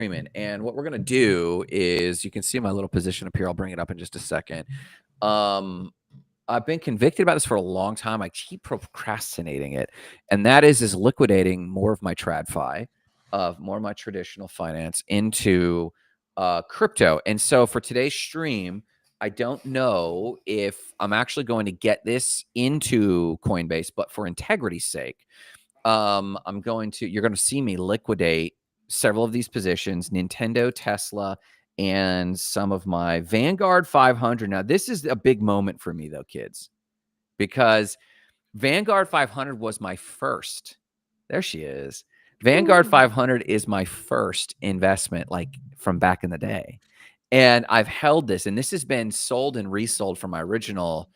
And what we're going to do is, you can see my little position up here. I'll bring it up in just a second. I've been convicted about this for a long time. I keep procrastinating it. And that is liquidating more of my TradFi, more of my traditional finance into crypto. And so for today's stream, I don't know if I'm actually going to get this into Coinbase, but for integrity's sake, you're going to see me liquidate several of these positions, Nintendo, Tesla, and some of my Vanguard 500. Now, this is a big moment for me, though, kids, because Vanguard 500 was my first. There she is. Vanguard 500 is my first investment, like from back in the day. And I've held this, and this has been sold and resold from my original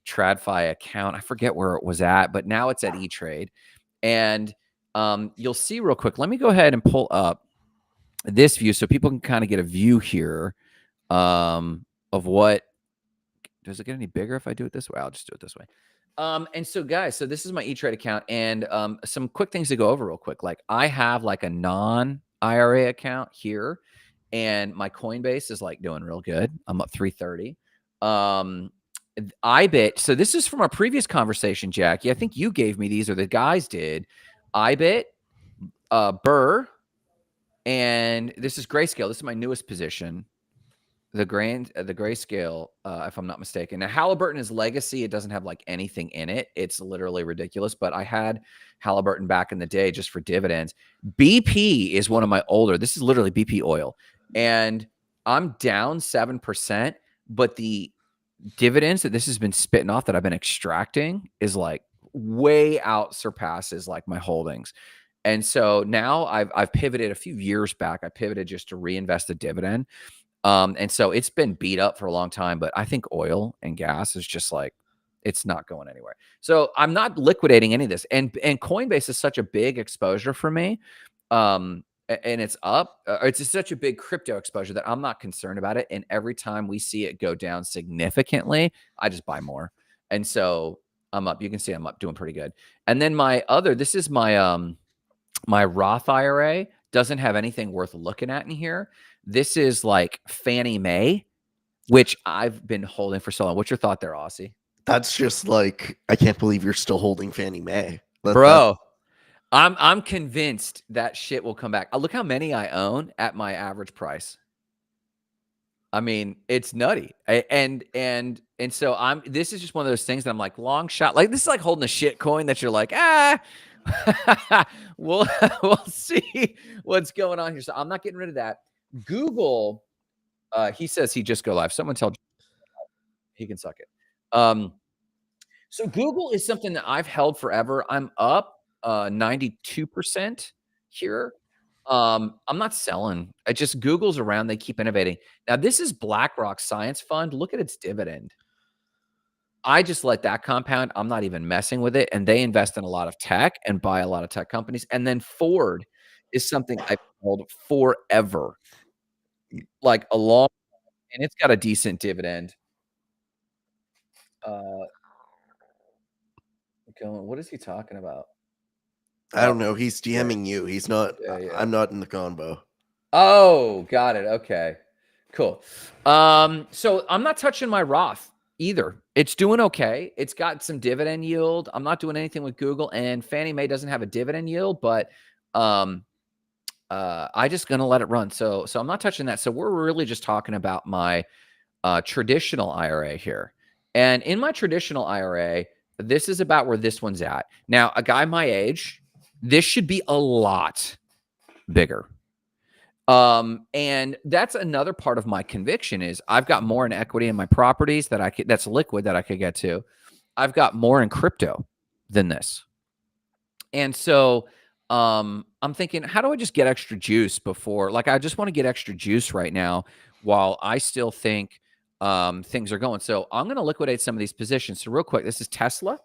TradFi account. I forget where it was at, but now it's at E-Trade. And you'll see real quick. Let me go ahead and pull up this view so people can kind of get a view here of what. Does it get any bigger if I do it this way? I'll just do it this way. And so, guys, so this is my E-Trade account, and some quick things to go over real quick. Like, I have like a non-IRA account here, and my Coinbase is like doing real good. I'm up 330. IBIT. So this is from our previous conversation, Jackie. I think you gave me these, or the guys did. IBIT, Burr, and this is Grayscale. This is my newest position. The Grayscale, if I'm not mistaken. Now, Halliburton is legacy. It doesn't have like anything in it. It's literally ridiculous. But I had Halliburton back in the day just for dividends. BP is one of my older. This is literally BP oil. And I'm down 7%. But the dividends that this has been spitting off that I've been extracting is like way out surpasses like my holdings. And so now I've pivoted a few years back. I pivoted just to reinvest the dividend. And so it's been beat up for a long time, but I think oil and gas is just like, it's not going anywhere. So I'm not liquidating any of this. And Coinbase is such a big exposure for me. And it's up. It's just such a big crypto exposure that I'm not concerned about it. And every time we see it go down significantly, I just buy more. And so I'm up. You can see I'm up, doing pretty good. And then this is my my Roth IRA. Doesn't have anything worth looking at in here. This is like Fannie Mae, which I've been holding for so long. What's your thought there, Aussie? That's just like, I can't believe you're still holding Fannie Mae. Bro, I'm convinced that shit will come back. Look how many I own at my average price. I mean, it's nutty. And so this is just one of those things that I'm like, long shot. Like, this is like holding a shit coin that you're like, we'll see what's going on here. So I'm not getting rid of that. Google, he says he just go live. Someone tell he can suck it. So Google is something that I've held forever. I'm up 92% here. I'm not selling. Google's around. They keep innovating. Now, this is BlackRock Science Fund. Look at its dividend. I just let that compound. I'm not even messing with it. And they invest in a lot of tech and buy a lot of tech companies. And then Ford is something I've held forever, like a long, and it's got a decent dividend. What is he talking about? I don't know. He's DMing you. He's not. Yeah. I'm not in the convo. Oh, got it. Okay, cool. So I'm not touching my Roth either. It's doing okay. It's got some dividend yield. I'm not doing anything with Google, and Fannie Mae doesn't have a dividend yield, but I just gonna let it run. So I'm not touching that. So we're really just talking about my traditional IRA here. And in my traditional IRA, this is about where this one's at. Now, a guy my age, this should be a lot bigger. And that's another part of my conviction is I've got more in equity in my properties that's liquid that I could get to. I've got more in crypto than this. And so I'm thinking, how do I just get extra juice before, like, I just want to get extra juice right now while I still think things are going. So I'm going to liquidate some of these positions. So real quick, this is Tesla.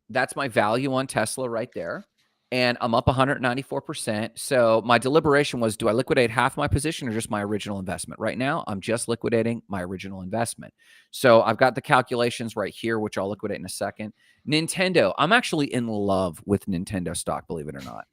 That's my value on Tesla right there. And I'm up 194%. So my deliberation was, do I liquidate half my position or just my original investment? Right now, I'm just liquidating my original investment. So I've got the calculations right here, which I'll liquidate in a second. Nintendo, I'm actually in love with Nintendo stock, believe it or not.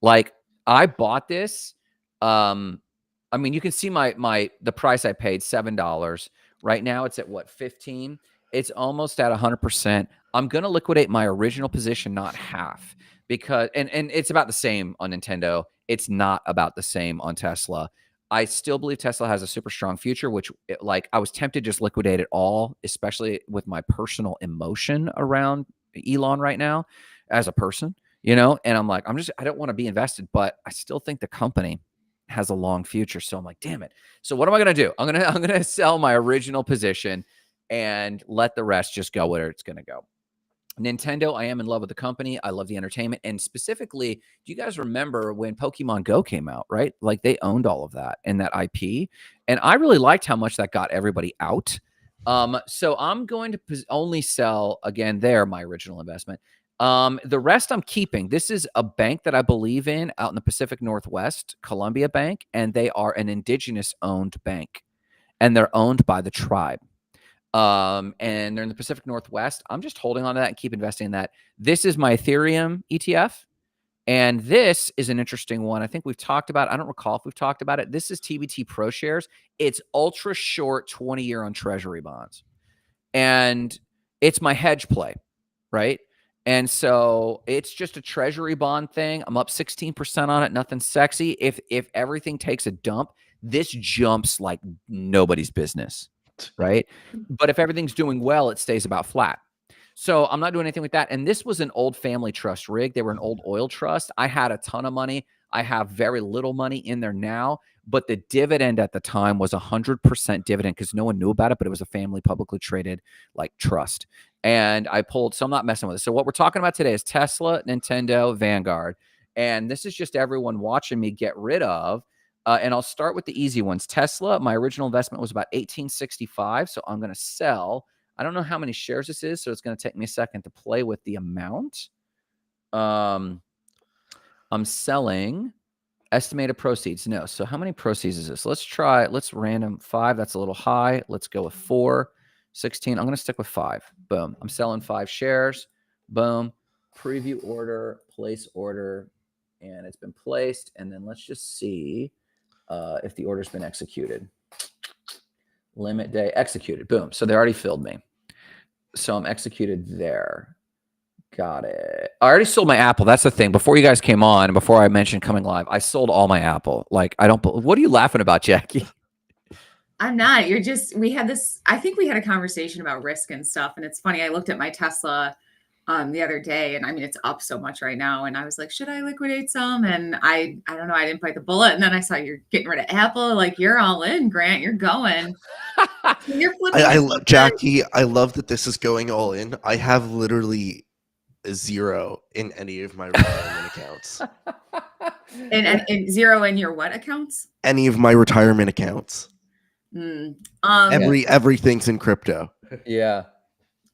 Like, I bought this I mean, you can see the price I paid, $7. Right now it's at what, 15? It's almost at 100%. I'm gonna liquidate my original position, not half, because and it's about the same on Nintendo. It's not about the same on Tesla. I still believe Tesla has a super strong future, which like I was tempted to just liquidate it all, especially with my personal emotion around Elon right now as a person, and I'm like, I don't want to be invested, but I still think the company has a long future. So I'm like, damn it. So what am I gonna do? I'm gonna sell my original position and let the rest just go where it's gonna go. Nintendo, I am in love with the company. I love the entertainment. And specifically, do you guys remember when Pokemon Go came out, right? Like they owned all of that and that IP. And I really liked how much that got everybody out. So I'm going to only sell again there my original investment. The rest I'm keeping. This is a bank that I believe in out in the Pacific Northwest, Columbia Bank, and they are an indigenous owned bank, and they're owned by the tribe. And they're in the Pacific Northwest. I'm just holding on to that and keep investing in that. This is my Ethereum ETF. And this is an interesting one. I think we've talked about it. I don't recall if we've talked about it. This is TBT Pro Shares. It's ultra short 20-year on treasury bonds. And it's my hedge play, right? And so it's just a treasury bond thing. I'm up 16% on it. Nothing sexy. If everything takes a dump, this jumps like nobody's business, right? But if everything's doing well, it stays about flat. So I'm not doing anything with that. And this was an old family trust rig. They were an old oil trust. I had a ton of money. I have very little money in there now, but the dividend at the time was 100% dividend because no one knew about it, but it was a family publicly traded like trust. And I pulled, so I'm not messing with it. So what we're talking about today is Tesla, Nintendo, Vanguard. And this is just everyone watching me get rid of. And I'll start with the easy ones. Tesla, my original investment was about 1865. So I'm going to sell. I don't know how many shares this is, so it's going to take me a second to play with the amount. I'm selling estimated proceeds. No. So how many proceeds is this? Let's random 5. That's a little high. Let's go with 4, 16. I'm going to stick with 5. Boom. I'm selling 5 shares. Boom. Preview order, place order, and it's been placed. And then let's just see if the order's been executed. Limit day executed. Boom. So they already filled me. So I'm executed there. Got it. I already sold my Apple. That's the thing. Before you guys came on and before I mentioned coming live, I sold all my Apple. Like, what are you laughing about, Jackie? I'm not. We had this, I think we had a conversation about risk and stuff. And it's funny. I looked at my Tesla the other day, and I mean, it's up so much right now. And I was like, should I liquidate some? And I don't know. I didn't bite the bullet. And then I saw you're getting rid of Apple. Like, you're all in, Grant. You're going. You're flipping. Jackie, I love that this is going all in. I have literally 0 in any of my retirement accounts. And 0 in your what accounts? Any of my retirement accounts. Everything's in crypto. Yeah.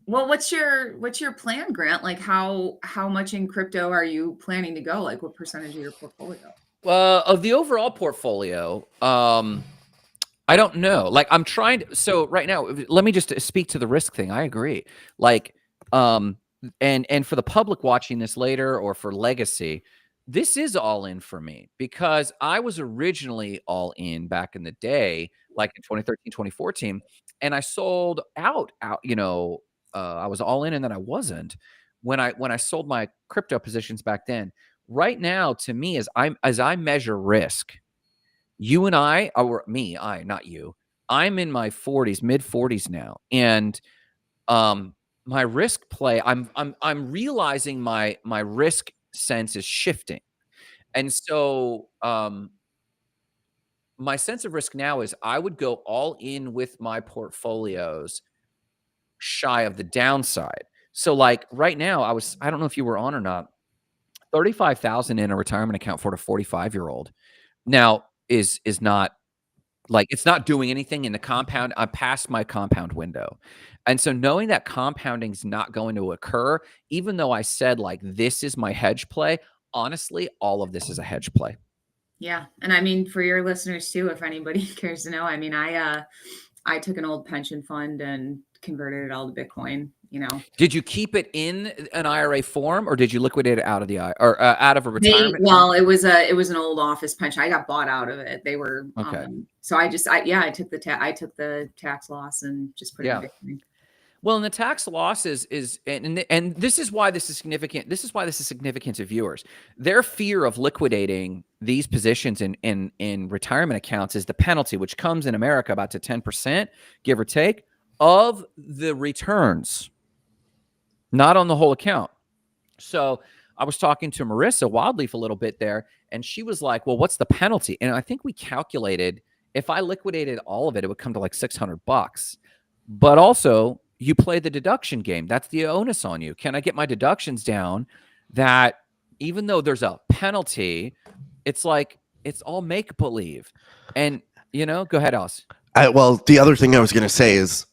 Well, what's your plan, Grant? Like how much in crypto are you planning to go? Like what percentage of your portfolio? Of the overall portfolio, I don't know. Like I'm trying to, so right now, let me just speak to the risk thing. I agree. Like, and for the public watching this later or for legacy, this is all in for me because I was originally all in back in the day, like in 2013, 2014, and I sold out, I was all in and then I wasn't when I sold my crypto positions back then. Right now, to me, as I measure risk, you and I, or me, not you, I'm in my 40s, mid 40s now, and my risk play, I'm realizing my risk sense is shifting, and so my sense of risk now is I would go all in with my portfolios shy of the downside. So like right now, I don't know if you were on or not, 35,000 in a retirement account for a 45-year-old now is not like it's not doing anything in the compound. I'm past my compound window. And so knowing that compounding is not going to occur, even though I said like this is my hedge play, honestly, all of this is a hedge play. Yeah. And I mean, for your listeners too, if anybody cares to know, I mean, I took an old pension fund and converted it all to Bitcoin, you know. Did you keep it in an IRA form, or did you liquidate it out of the or out of a retirement? Well, it was an old office pension. I got bought out of it. They were Okay. so I took the tax loss and just put it in Bitcoin. Well, and the tax loss is and this is why this is significant. This is why this is significant to viewers. Their fear of liquidating these positions in retirement accounts is the penalty, which comes in America about to 10%, give or take, of the returns, not on the whole account. So I was talking to Marissa Wildleaf a little bit there, and she was like, well, what's the penalty? And I think we calculated if I liquidated all of it, it would come to like $600. But also, you play the deduction game. That's the onus on you. Can I get my deductions down that even though there's a penalty, it's like it's all make believe? And, go ahead, Alice. Well, the other thing I was going to say is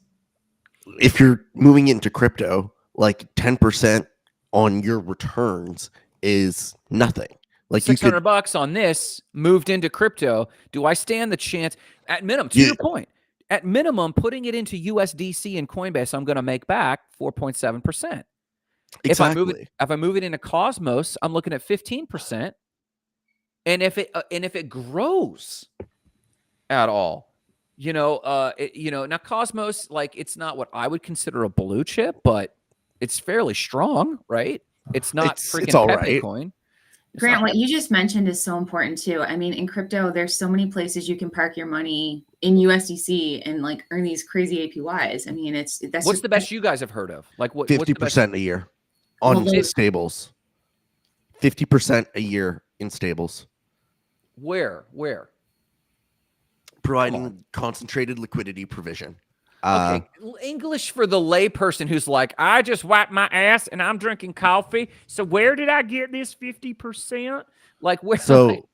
if you're moving into crypto, like 10% on your returns is nothing. Like $600 on this moved into crypto. Do I stand the chance at minimum? To your point, at minimum, putting it into USDC and Coinbase, I'm going to make back 4.7%. Exactly. If I move it into Cosmos, I'm looking at 15%. And if it grows at all, now Cosmos, like, it's not what I would consider a blue chip, but it's fairly strong, right? It's not freaking all Pepe right. coin. Grant, what you just mentioned is so important too. I mean, in crypto, there's so many places you can park your money in USDC and like earn these crazy APYs. I mean, that's what's the best you guys have heard of? Like what? 50% a year on stables. 50% a year in stables. Where? Providing concentrated liquidity provision. Okay, English for the layperson who's like, I just wiped my ass and I'm drinking coffee. So where did I get this 50%? Like where? So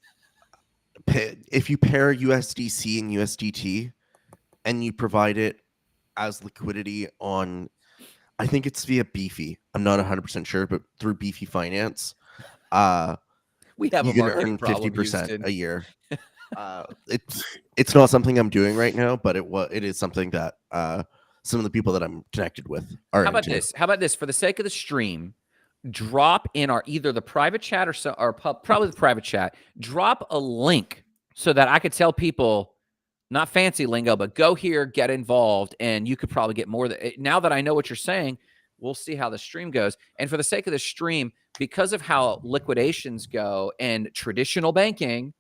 if you pair USDC and USDT and you provide it as liquidity on, I think it's via Beefy. I'm not 100% sure, but through Beefy Finance, we have you can earn 50% a year. It's not something I'm doing right now, but it is something that some of the people that I'm connected with are. How about this? For the sake of the stream, drop in either the private chat or probably the private chat. Drop a link so that I could tell people, not fancy lingo, but go here, get involved, and you could probably get more. Now that I know what you're saying, we'll see how the stream goes. And for the sake of the stream, because of how liquidations go and traditional banking,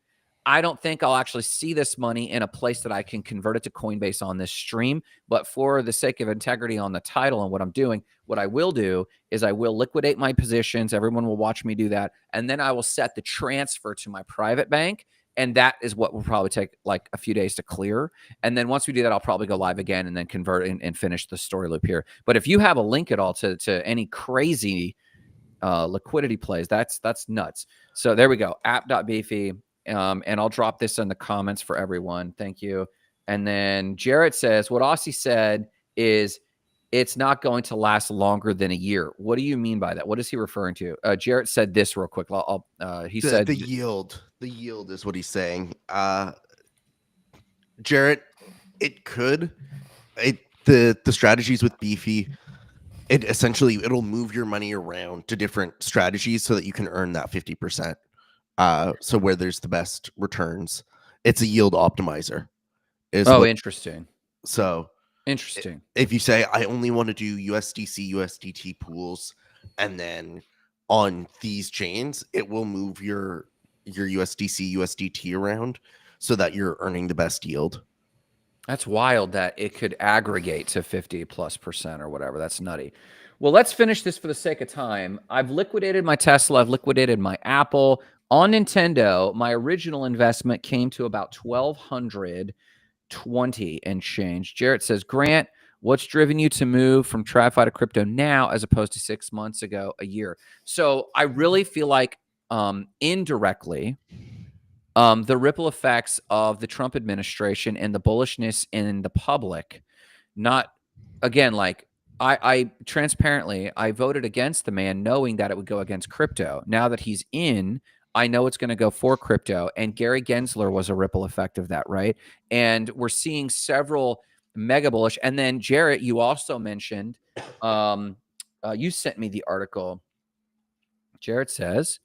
I don't think I'll actually see this money in a place that I can convert it to Coinbase on this stream. But for the sake of integrity on the title and what I'm doing, what I will do is I will liquidate my positions. Everyone will watch me do that. And then I will set the transfer to my private bank. And that is what will probably take like a few days to clear. And then once we do that, I'll probably go live again and then convert and finish the story loop here. But if you have a link at all to any crazy liquidity plays, that's nuts. So there we go. App.beefy. And I'll drop this in the comments for everyone. Thank you. And then Jarrett says, what Aussie said is it's not going to last longer than a year. What do you mean by that? What is he referring to? Jarrett said this real quick. He said the yield. The yield is what he's saying. Jarrett, it could. The strategies with Beefy, it'll move your money around to different strategies so that you can earn that 50%. So where there's the best returns, it's a yield optimizer. Interesting. So interesting. If you say I only want to do USDC, USDT pools, and then on these chains, it will move your USDC, USDT around so that you're earning the best yield. That's wild that it could aggregate to 50+% or whatever. That's nutty. Well, let's finish this for the sake of time. I've liquidated my Tesla. I've liquidated my Apple. On Nintendo, my original investment came to about $1,220 and change. Jarrett says, Grant, what's driven you to move from TradFi to crypto now as opposed to 6 months ago, a year? So I really feel like indirectly, the ripple effects of the Trump administration and the bullishness in the public, not, again, like, I transparently, I voted against the man knowing that it would go against crypto. Now that he's in, I know it's going to go for crypto. And Gary Gensler was a ripple effect of that, right? And we're seeing several mega bullish. And then Jarrett, you also mentioned, you sent me the article. Jarrett says,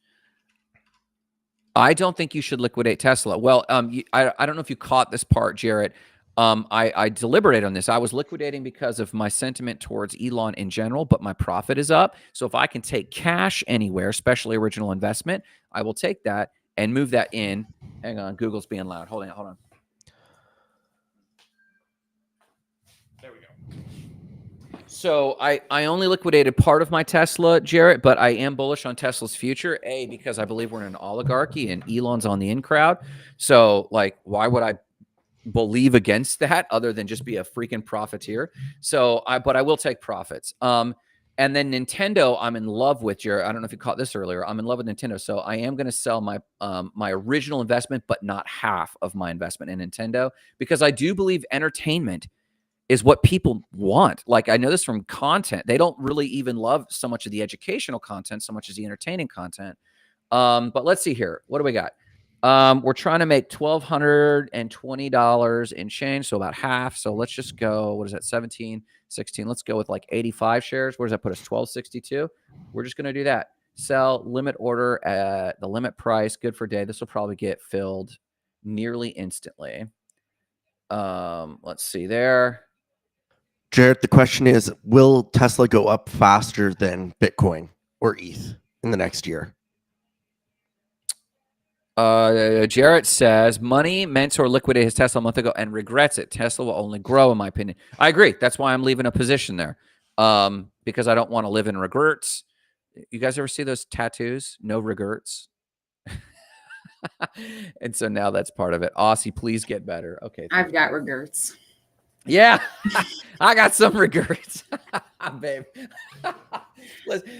I don't think you should liquidate Tesla. Well, I don't know if you caught this part, Jarrett. I deliberated on this. I was liquidating because of my sentiment towards Elon in general, but my profit is up. So if I can take cash anywhere, especially original investment, I will take that and move that in. Hang on, Google's being loud. Hold on. There we go. So I only liquidated part of my Tesla, Jarrett, but I am bullish on Tesla's future. A, because I believe we're in an oligarchy and Elon's on the in crowd. So like, why would I believe against that other than just be a freaking profiteer? So but I will take profits. And then Nintendo, I'm in love with, Jarrett. I don't know if you caught this earlier. I'm in love with Nintendo. So I am going to sell my my original investment, but not half of my investment in Nintendo, because I do believe entertainment is what people want. Like, I know this from content. They don't really even love so much of the educational content so much as the entertaining content. But let's see here. What do we got? We're trying to make $1,220 in change, so about half. So let's just go, what is that, 17, 16. Let's go with like 85 shares. Where does that put us? 1262. We're just going to do that. Sell, limit order at the limit price, good for day. This will probably get filled nearly instantly. Let's see there. Jarrett, the question is, will Tesla go up faster than Bitcoin or ETH in the next year? Jarrett says, money mentor liquidated his Tesla a month ago and regrets it. Tesla will only grow, in my opinion. I agree. That's why I'm leaving a position there, because I don't want to live in regrets. You guys ever see those tattoos? No regrets. And so now that's part of it. Aussie, please get better. Okay. I've got regrets. Yeah, I got some regrets, babe.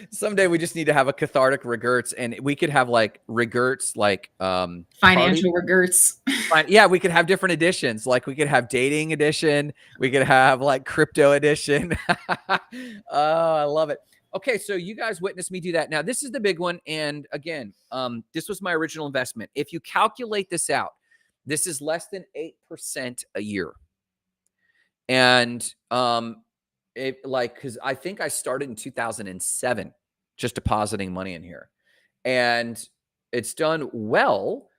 Someday we just need to have a cathartic regrets, and we could have like regrets, like financial regrets. Yeah, we could have different editions. Like we could have dating edition. We could have like crypto edition. Oh, I love it. Okay, so you guys witnessed me do that. Now this is the big one, and again, this was my original investment. If you calculate this out, this is less than 8% a year. And because I think I started in 2007 just depositing money in here, and it's done well.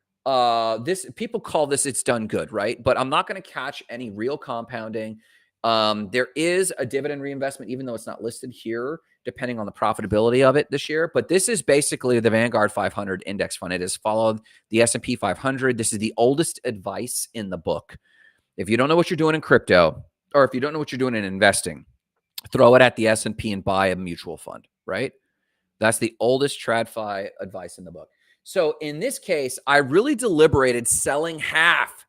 People call this, it's done good, right? But I'm not going to catch any real compounding. There is a dividend reinvestment, even though it's not listed here, depending on the profitability of it this year. But this is basically the Vanguard 500 index fund. It has followed the S&P 500. This is the oldest advice in the book. If you don't know what you're doing in crypto, or if you don't know what you're doing in investing, throw it at the S&P and buy a mutual fund, right? That's the oldest TradFi advice in the book. So in this case, I really deliberated selling half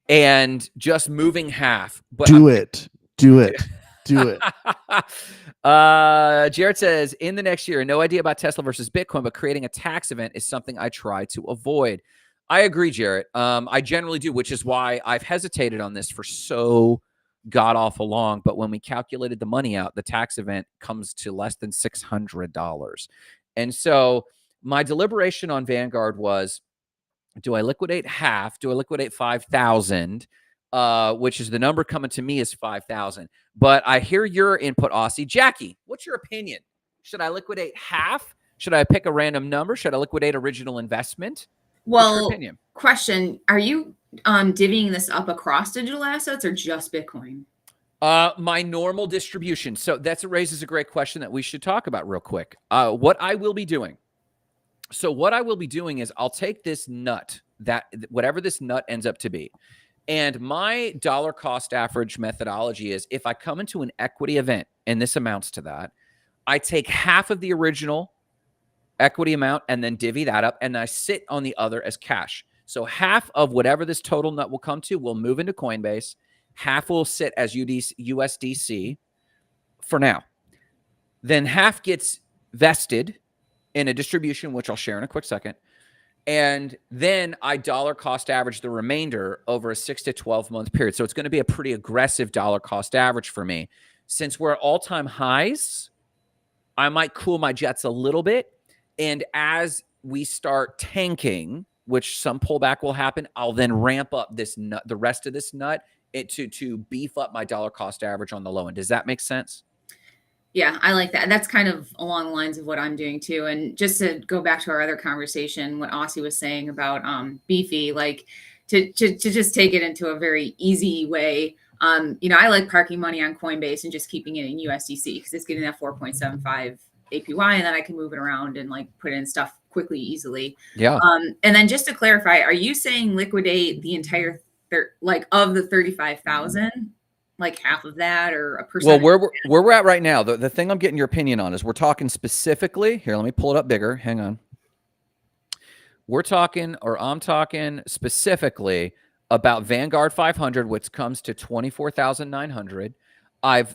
and just moving half. But Do it. Jared says, in the next year, no idea about Tesla versus Bitcoin, but creating a tax event is something I try to avoid. I agree, Jarrett. I generally do, which is why I've hesitated on this for so god-awful long. But when we calculated the money out, the tax event comes to less than $600. And so my deliberation on Vanguard was, do I liquidate half? Do I liquidate 5,000? Which is the number coming to me is 5,000. But I hear your input, Aussie. Jackie, what's your opinion? Should I liquidate half? Should I pick a random number? Should I liquidate original investment? Well, question, are you divvying this up across digital assets or just Bitcoin? My normal distribution. So that raises a great question that we should talk about real quick. What I will be doing. So what I will be doing is I'll take this nut, whatever this nut ends up to be. And my dollar cost average methodology is, if I come into an equity event, and this amounts to that, I take half of the original equity amount and then divvy that up, and I sit on the other as cash. So half of whatever this total nut will come to will move into Coinbase. Half will sit as USDC for now. Then half gets vested in a distribution, which I'll share in a quick second. And then I dollar cost average the remainder over a 6 to 12 month period. So it's going to be a pretty aggressive dollar cost average for me. Since we're at all-time highs, I might cool my jets a little bit. And as we start tanking, which some pullback will happen, I'll then ramp up this nut, the rest of this nut, to beef up my dollar cost average on the low end. Does that make sense? Yeah, I like that. That's kind of along the lines of what I'm doing too. And just to go back to our other conversation, what Aussie was saying about beefy, like to just take it into a very easy way. I like parking money on Coinbase and just keeping it in USDC because it's getting that 4.75 APY, and then I can move it around and like put in stuff quickly, easily. Yeah. And then just to clarify, are you saying liquidate the entire like of the 35,000? Like half of that or a percent? Well, where we're at right now, the thing I'm getting your opinion on is we're talking specifically here. Let me pull it up bigger. Hang on. I'm talking specifically about Vanguard 500, which comes to 24,900. I've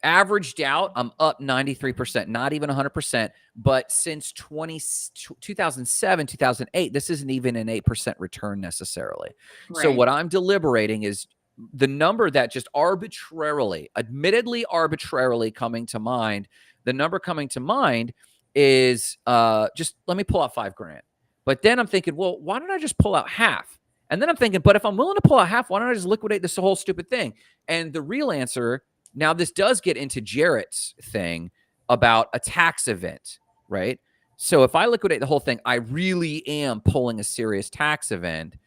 averaged out. I'm up 93%, not even 100%. But since 2007, 2008, this isn't even an 8% return necessarily. Right. So what I'm deliberating is the number that just admittedly arbitrarily coming to mind. The number coming to mind is just let me pull out $5,000. But then I'm thinking, well, why don't I just pull out half? And then I'm thinking, but if I'm willing to pull out half, why don't I just liquidate this whole stupid thing? And the real answer, now this does get into Jarrett's thing about a tax event, right? So if I liquidate the whole thing, I really am pulling a serious tax event.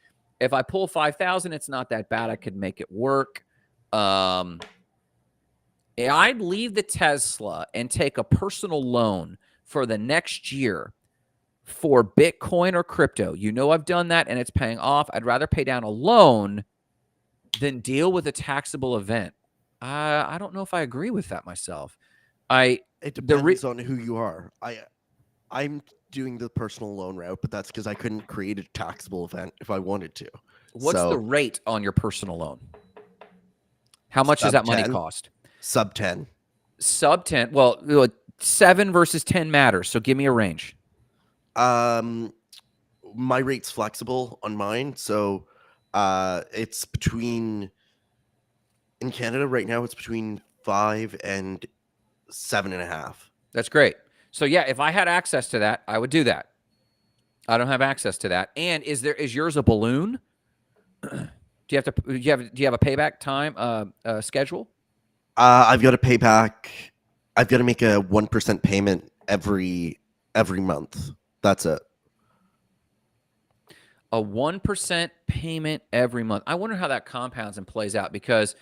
If I pull 5,000, it's not that bad. I could make it work. I'd leave the Tesla and take a personal loan for the next year for Bitcoin or crypto. I've done that and it's paying off. I'd rather pay down a loan than deal with a taxable event. I don't know if I agree with that myself. It depends on who you are. I'm doing the personal loan route, but that's because I couldn't create a taxable event if I wanted to. What's the rate on your personal loan? How much does that money cost? Sub 10. Sub 10. Well, 7 versus 10 matters. So give me a range. My rate's flexible on mine. So it's between, in Canada right now, it's between 5 and 7.5. That's great. So yeah, if I had access to that, I would do that. I don't have access to that. And is yours a balloon? Do you have a payback time schedule? I've got to pay back. I've got to make a 1% payment every month. That's it. A 1% payment every month. I wonder how that compounds and plays out because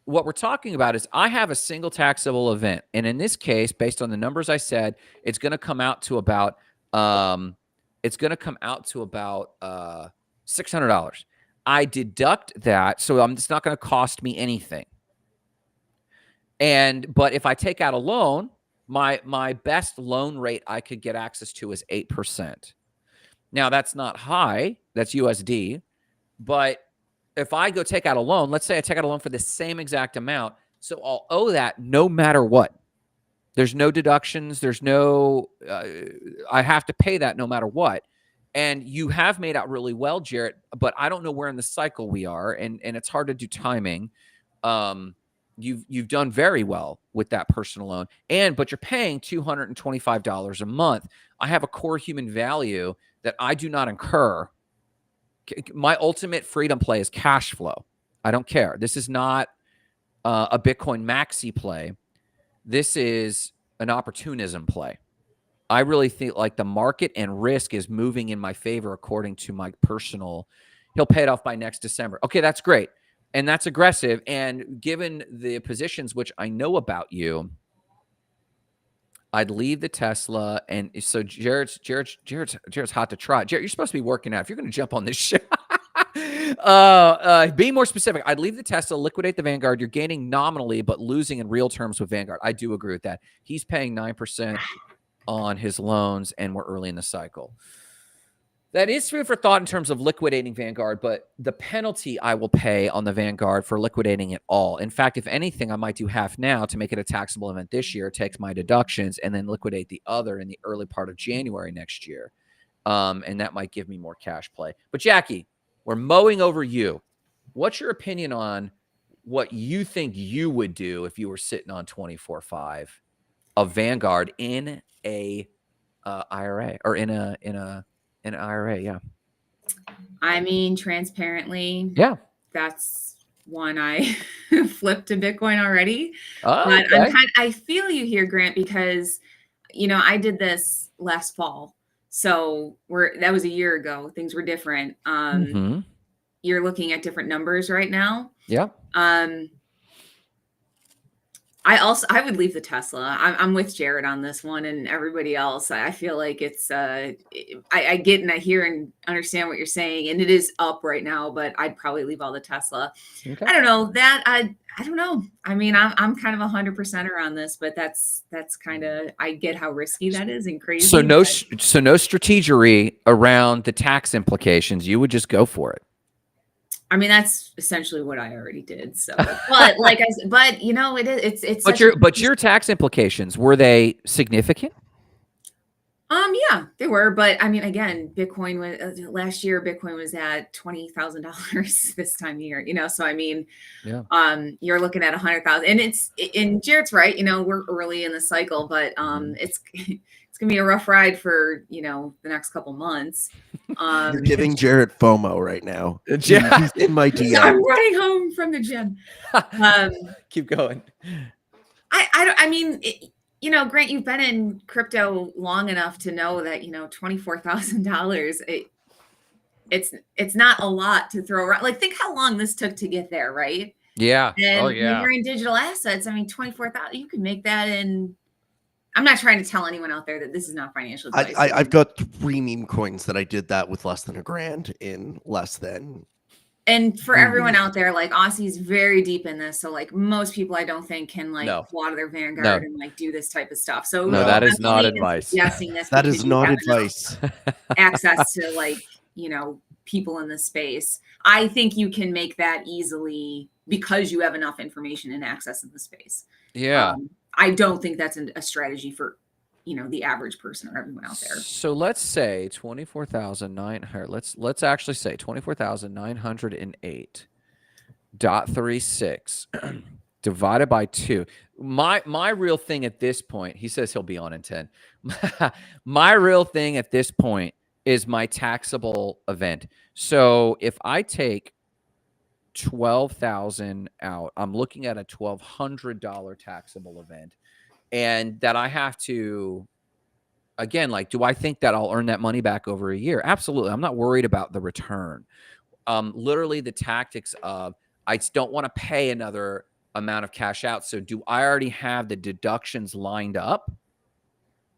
what we're talking about is I have a single taxable event. And in this case, based on the numbers I said, it's going to come out to about $600. I deduct that, so it's not going to cost me anything. But if I take out a loan, my best loan rate I could get access to is 8%. Now that's not high, that's USD, but if I go take out a loan, let's say I take out a loan for the same exact amount, so I'll owe that no matter what. There's no deductions, there's no I have to pay that no matter what. And you have made out really well, Jarrett, but I don't know where in the cycle we are, and it's hard to do timing. You've done very well with that personal loan, but you're paying $225 a month. I have a core human value that I do not incur. My ultimate freedom play is cash flow. I don't care. This is not a Bitcoin maxi play. This is an opportunism play. I really think like the market and risk is moving in my favor according to my personal. He'll pay it off by next December. Okay, that's great. And that's aggressive. And given the positions which I know about you, I'd leave the Tesla. And so Jarrett's hot to try. Jarrett, you're supposed to be working out. If you're going to jump on this show, being more specific, I'd leave the Tesla, liquidate the Vanguard. You're gaining nominally, but losing in real terms with Vanguard. I do agree with that. He's paying 9% on his loans, and we're early in the cycle. That is food for thought in terms of liquidating Vanguard, but the penalty I will pay on the Vanguard for liquidating it all. In fact, if anything, I might do half now to make it a taxable event this year, takes my deductions, and then liquidate the other in the early part of January next year. And that might give me more cash play. But Jackie, we're mowing over you. What's your opinion on what you think you would do if you were sitting on 24.5 of Vanguard in a IRA or in a An IRA, yeah. I mean, transparently, Yeah. that's one I flipped to Bitcoin already. Oh, But okay. I feel you here, Grant, because I did this last fall. So that was a year ago. Things were different. Mhm. You're looking at different numbers right now. Yeah. I would leave the Tesla. I'm with Jared on this one and everybody else. I feel like it's I get and I hear and understand what you're saying, and it is up right now, but I'd probably leave all the Tesla. Okay. I don't know that I don't know. I mean, I'm kind of 100%er on this, but that's kind of, I get how risky that is and crazy. So no strategery around the tax implications. You would just go for it. I mean, that's essentially what I already did. So, but like I said, but it's. But your tax implications, were they significant? Yeah, they were, but I mean, again, Bitcoin was last year. Bitcoin was at $20,000 this time of year. So I mean, Yeah. You're looking at 100,000, and Jared's right. We're early in the cycle, but it's gonna be a rough ride for the next couple months. You're giving Jared FOMO right now. Yeah. He's in my DM. I'm running home from the gym. Keep going. I mean, Grant, you've been in crypto long enough to know that $24,000. It's not a lot to throw around. Like, think how long this took to get there, right? Yeah. And Oh when yeah. you're in digital assets, I mean, 24,000, you can make that in. I'm not trying to tell anyone out there that this is not financial advice. I've got 3 meme coins that I did that with less than $1,000 in less than. And for everyone out there, like, Aussie's very deep in this. So like most people I don't think can pull out of their Vanguard and do this type of stuff. So no, that is not advice. That is not advice. Access to people in the space. I think you can make that easily because you have enough information and access in the space. Yeah. I don't think that's a strategy for the average person or everyone out there. So let's say 24,900. Let's actually say 24,908.36 divided by 2. My real thing at this point, he says he'll be on in 10. My real thing at this point is my taxable event. So if I take 12,000 out, I'm looking at a $1,200 taxable event, and that I have to, again, like, do I think that I'll earn that money back over a year? Absolutely. I'm not worried about the return. Literally the tactics of, I don't want to pay another amount of cash out. So do I already have the deductions lined up?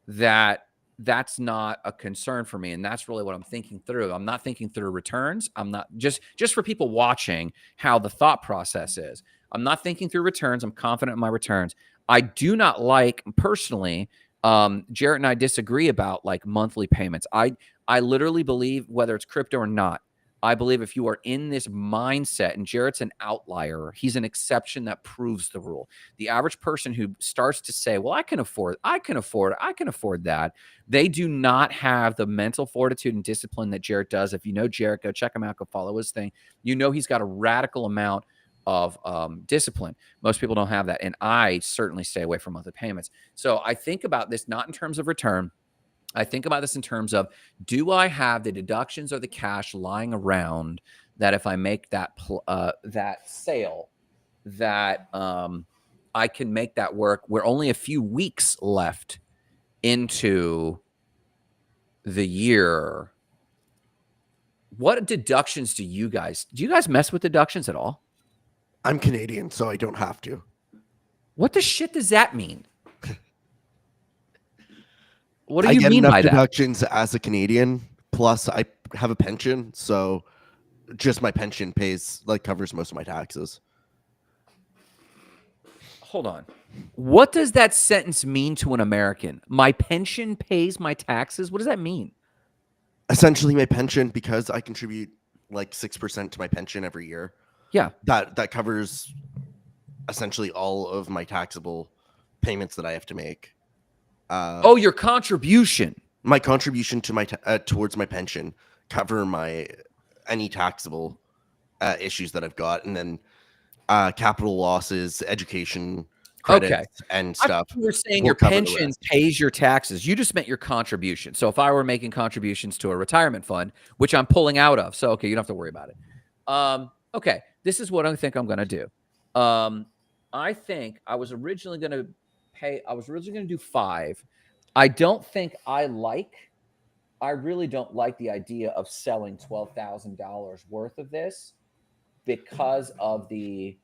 That's not a concern for me. And that's really what I'm thinking through. I'm not thinking through returns. I'm not just for people watching how the thought process is. I'm not thinking through returns. I'm confident in my returns. I do not like, personally, Jarrett and I disagree about like monthly payments. I literally believe, whether it's crypto or not, I believe if you are in this mindset, and Jarrett's an outlier, he's an exception that proves the rule. The average person who starts to say, well, I can afford that, they do not have the mental fortitude and discipline that Jarrett does. If you know Jarrett, go check him out, go follow his thing. He's got a radical amount of discipline. Most people don't have that. And I certainly stay away from monthly payments. So I think about this not in terms of return. I think about this in terms of, do I have the deductions or the cash lying around that if I make that sale, that I can make that work? We're only a few weeks left into the year. What deductions do you guys mess with deductions at all? I'm Canadian, so I don't have to. What the shit does that mean? What do I you get mean enough by deductions as a Canadian, plus I have a pension, so just my pension covers most of my taxes. Hold on. What does that sentence mean to an American? My pension pays my taxes? What does that mean? Essentially, my pension, because I contribute like 6% to my pension every year. Yeah. That covers essentially all of my taxable payments that I have to make. Your contribution. My contribution to my towards my pension cover any taxable issues that I've got, and then capital losses, education credits and I stuff. thought you were saying will your cover the pension rest. pays your taxes. You just meant your contribution. So if I were making contributions to a retirement fund, which I'm pulling out of, so okay, you don't have to worry about it. Okay, this is what I think I'm going to do. I think I was originally going to do 5. I don't think I really don't like the idea of selling $12,000 worth of this because of the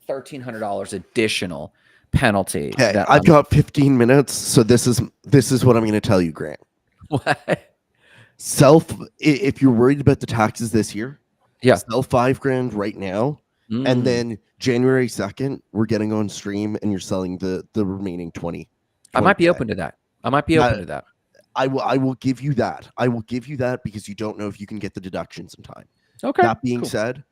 $1,300 additional penalty. Okay, That I've got 15 minutes, so this is what I'm going to tell you, Grant. What? If you're worried about the taxes this year, Yeah. sell $5,000 right now, and then January 2nd, we're getting on stream, and you're selling the remaining 20. I might be open to that. I will give you that. I will give you that because you don't know if you can get the deductions in time. Okay. That being said,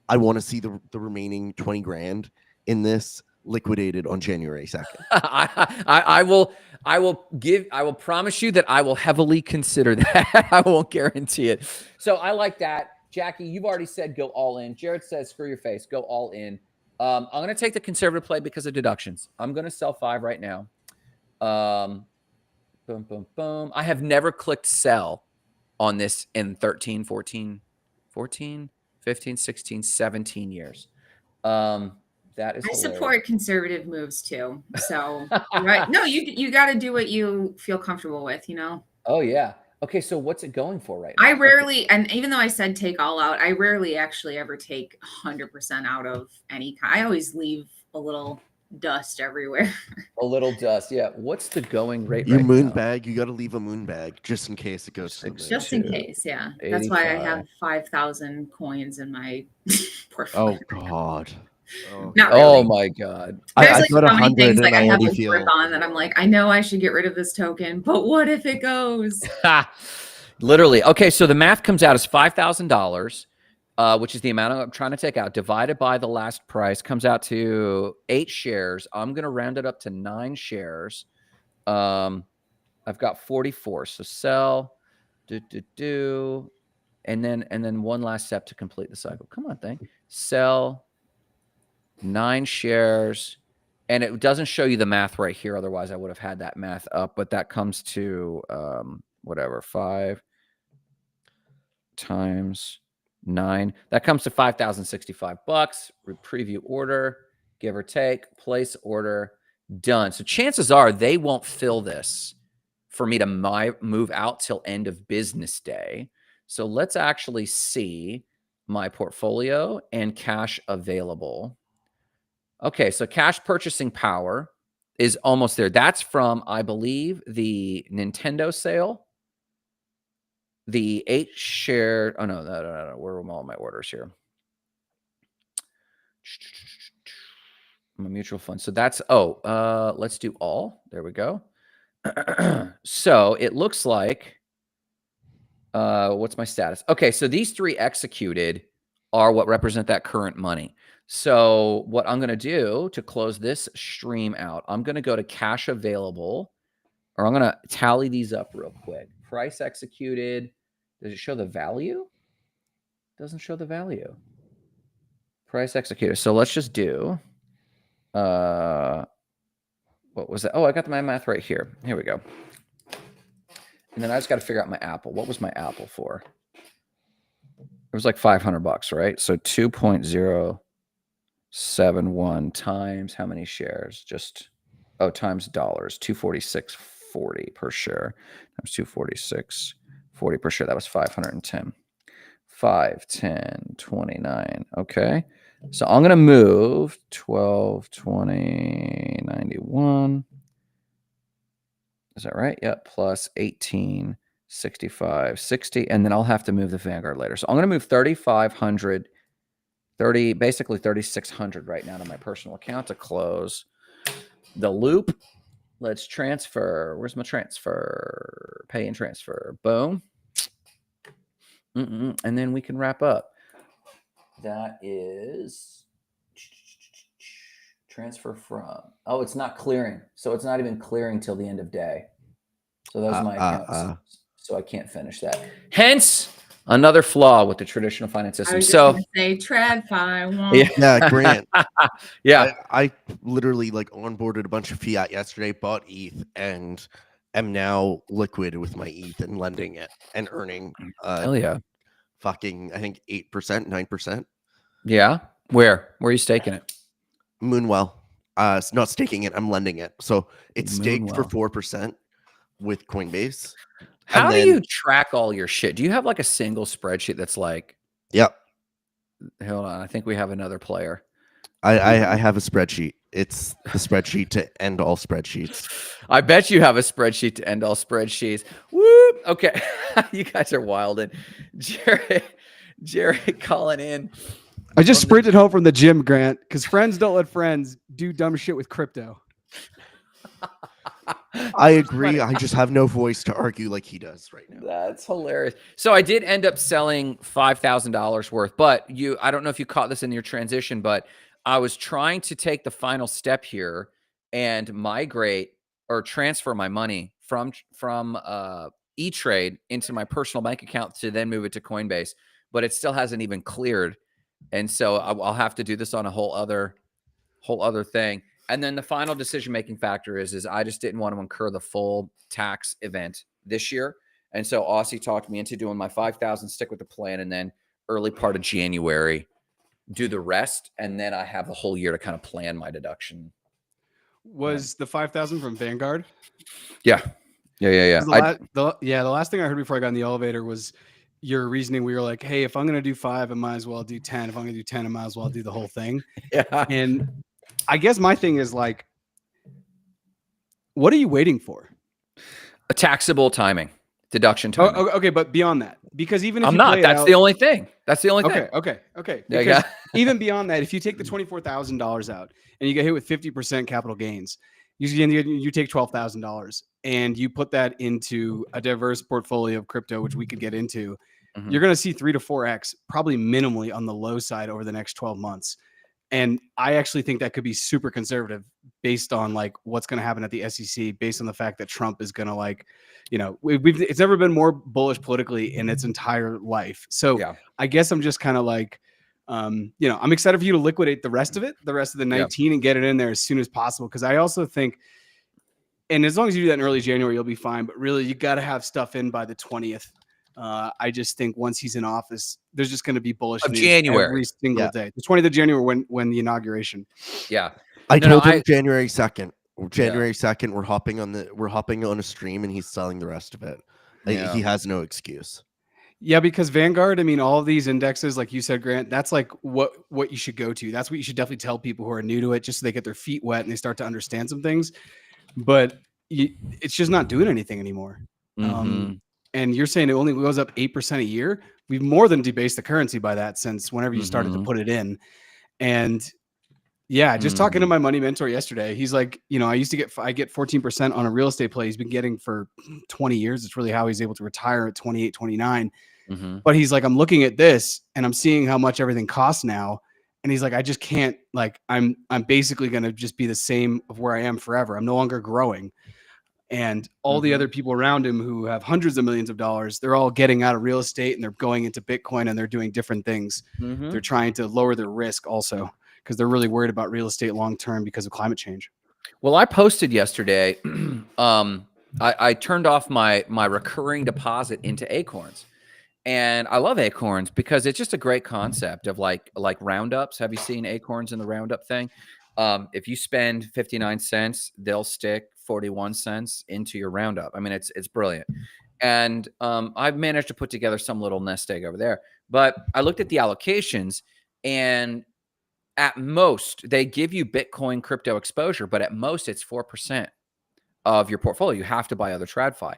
I want to see the remaining 20 grand in this liquidated on January 2nd. I will promise you that I will heavily consider that. I won't guarantee it. So I like that. Jackie, you've already said go all in. Jared says screw your face, go all in. I'm going to take the conservative play because of deductions. I'm going to sell 5 right now. Boom, boom, boom. I have never clicked sell on this in 13, 14, 15, 16, 17 years. That is I hilarious. support conservative moves too. So right. No, you got to do what you feel comfortable with, you know? Oh yeah. Okay. So what's it going for right now? I rarely, and even though I said take all out, I rarely actually ever take 100% out of any kind. I always leave a little dust everywhere. A little dust. Yeah. What's the going rate Your right moon now? bag, you got to leave a moon bag just in case it goes to the moon. Just in case. Yeah. That's why I have 5,000 coins in my portfolio. Oh God. Oh, Not really. Oh my God. There's I like got so many 100 things like and I I have already a feel grip on that I'm like, I know I should get rid of this token, but what if it goes? Literally. Okay. So the math comes out as $5,000, which is the amount I'm trying to take out, divided by the last price, comes out to 8 shares. I'm going to round it up to 9 shares. I've got 44. So sell, and then one last step to complete the cycle. Come on, thing. Sell 9 shares. And it doesn't show you the math right here. Otherwise, I would have had that math up. But that comes to whatever, 5 times 9. That comes to $5,065. Preview order, give or take, place order, done. So chances are they won't fill this for me to move out till end of business day. So let's actually see my portfolio and cash available. Okay, so cash purchasing power is almost there. That's from, I believe, the Nintendo sale. The 8 share. Oh, no. Where are all my orders here? My mutual fund. So that's, let's do all. There we go. So it looks like, what's my status? Okay, so these 3 executed are what represent that current money. So what I'm going to do to close this stream out, I'm going to go to cash available, or I'm going to tally these up real quick. Price executed. Does it show the value? Doesn't show the value. Price executed. So let's just do, what was that? Oh, I got my math right here. Here we go. And then I just got to figure out my Apple. What was my Apple for? It was like $500, right? So 2.071 times how many shares? Times dollars. 246.40 per share. Times 246.40 per share. That was 510. 5, 10, 29. Okay. So I'm going to move 12, 20, 91. Is that right? Yep. Plus 18, 65, 60. And then I'll have to move the Vanguard later. So I'm going to move 3,500, basically 3,600 right now to my personal account to close the loop. Let's transfer. Where's my transfer? Pay and transfer. Boom. And then we can wrap up. That is transfer from. Oh, it's not clearing. So it's not even clearing till the end of day. So those are my accounts. So I can't finish that. Hence, Another flaw with the traditional finance I system. was just So gonna say TradFi. yeah, Yeah, Grant. yeah. I literally like onboarded a bunch of fiat yesterday, bought ETH, and am now liquid with my ETH and lending it and earning Hell yeah. fucking I think 8%, 9%. Yeah. Where are you staking it? Moonwell. It's not staking it, I'm lending it. So it's staked for Moonwell. 4% with Coinbase. And How do then you track all your shit? Do you have like a single spreadsheet that's like, yep. hold on, I think we have another player. I have a spreadsheet. It's the spreadsheet to end all spreadsheets. I bet you have a spreadsheet to end all spreadsheets. Whoop. Okay. You guys are wild. And Jared calling in. I just sprinted home from the gym, Grant, because friends don't let friends do dumb shit with crypto. I agree. I just have no voice to argue like he does right now. That's hilarious. So I did end up selling $5,000 worth, but I don't know if you caught this in your transition, but I was trying to take the final step here and migrate or transfer my money from E-Trade into my personal bank account to then move it to Coinbase, but it still hasn't even cleared. And so I'll have to do this on a whole other thing. And then the final decision-making factor is I just didn't want to incur the full tax event this year. And so Aussie talked me into doing my 5,000, stick with the plan, and then early part of January, do the rest. And then I have the whole year to kind of plan my deduction. Was the 5,000 from Vanguard? Yeah. The last thing I heard before I got in the elevator was your reasoning. We were like, hey, if I'm going to do 5, I might as well do 10. If I'm going to do 10, I might as well do the whole thing. Yeah. And I guess my thing is like, what are you waiting for? A taxable timing, deduction timing. Oh, okay, but beyond that, because even if I'm you not, play it that's out, the only thing. That's the only thing. Okay. There you Because go. even beyond that, if you take the $24,000 out and you get hit with 50% capital gains, you take $12,000 and you put that into a diverse portfolio of crypto, which we could get into, you're going to see 3 to 4x, probably minimally on the low side over the next 12 months. And I actually think that could be super conservative based on like what's going to happen at the SEC, based on the fact that Trump is going to like, it's never been more bullish politically in its entire life. So Yeah. I guess I'm just kind of like, I'm excited for you to liquidate the rest of the 19 and get it in there as soon as possible. Cause I also think, and as long as you do that in early January, you'll be fine, but really you got to have stuff in by the 20th. I just think once he's in office, there's just going to be bullish news January. every single day. The 20th of January when the inauguration. Yeah. I told him January 2nd. January 2nd, we're hopping on a stream and he's selling the rest of it. He has no excuse. Yeah, because Vanguard, I mean, all of these indexes, like you said, Grant, that's like what you should go to. That's what you should definitely tell people who are new to it, just so they get their feet wet and they start to understand some things. But it's just not doing anything anymore. And you're saying it only goes up 8% a year. We've more than debased the currency by that since whenever you started to put it in. And yeah, just talking to my money mentor yesterday, he's like, I get 14% on a real estate play he's been getting for 20 years. It's really how he's able to retire at 28, 29. But he's like, I'm looking at this and I'm seeing how much everything costs now. And he's like, I just can't, like, I'm basically going to just be the same of where I am forever. I'm no longer growing. And all the other people around him who have hundreds of millions of dollars, they're all getting out of real estate and they're going into Bitcoin and they're doing different things. They're trying to lower their risk also because they're really worried about real estate long term because of climate change. Well, I posted yesterday. I turned off my recurring deposit into Acorns, and I love Acorns because it's just a great concept of like roundups. Have you seen Acorns in the roundup thing? If you spend 59 cents, they'll stick 41 cents into your roundup. I mean, it's brilliant. And I've managed to put together some little nest egg over there. But I looked at the allocations, and at most, they give you Bitcoin crypto exposure, but at most, it's 4% of your portfolio. You have to buy other TradFi.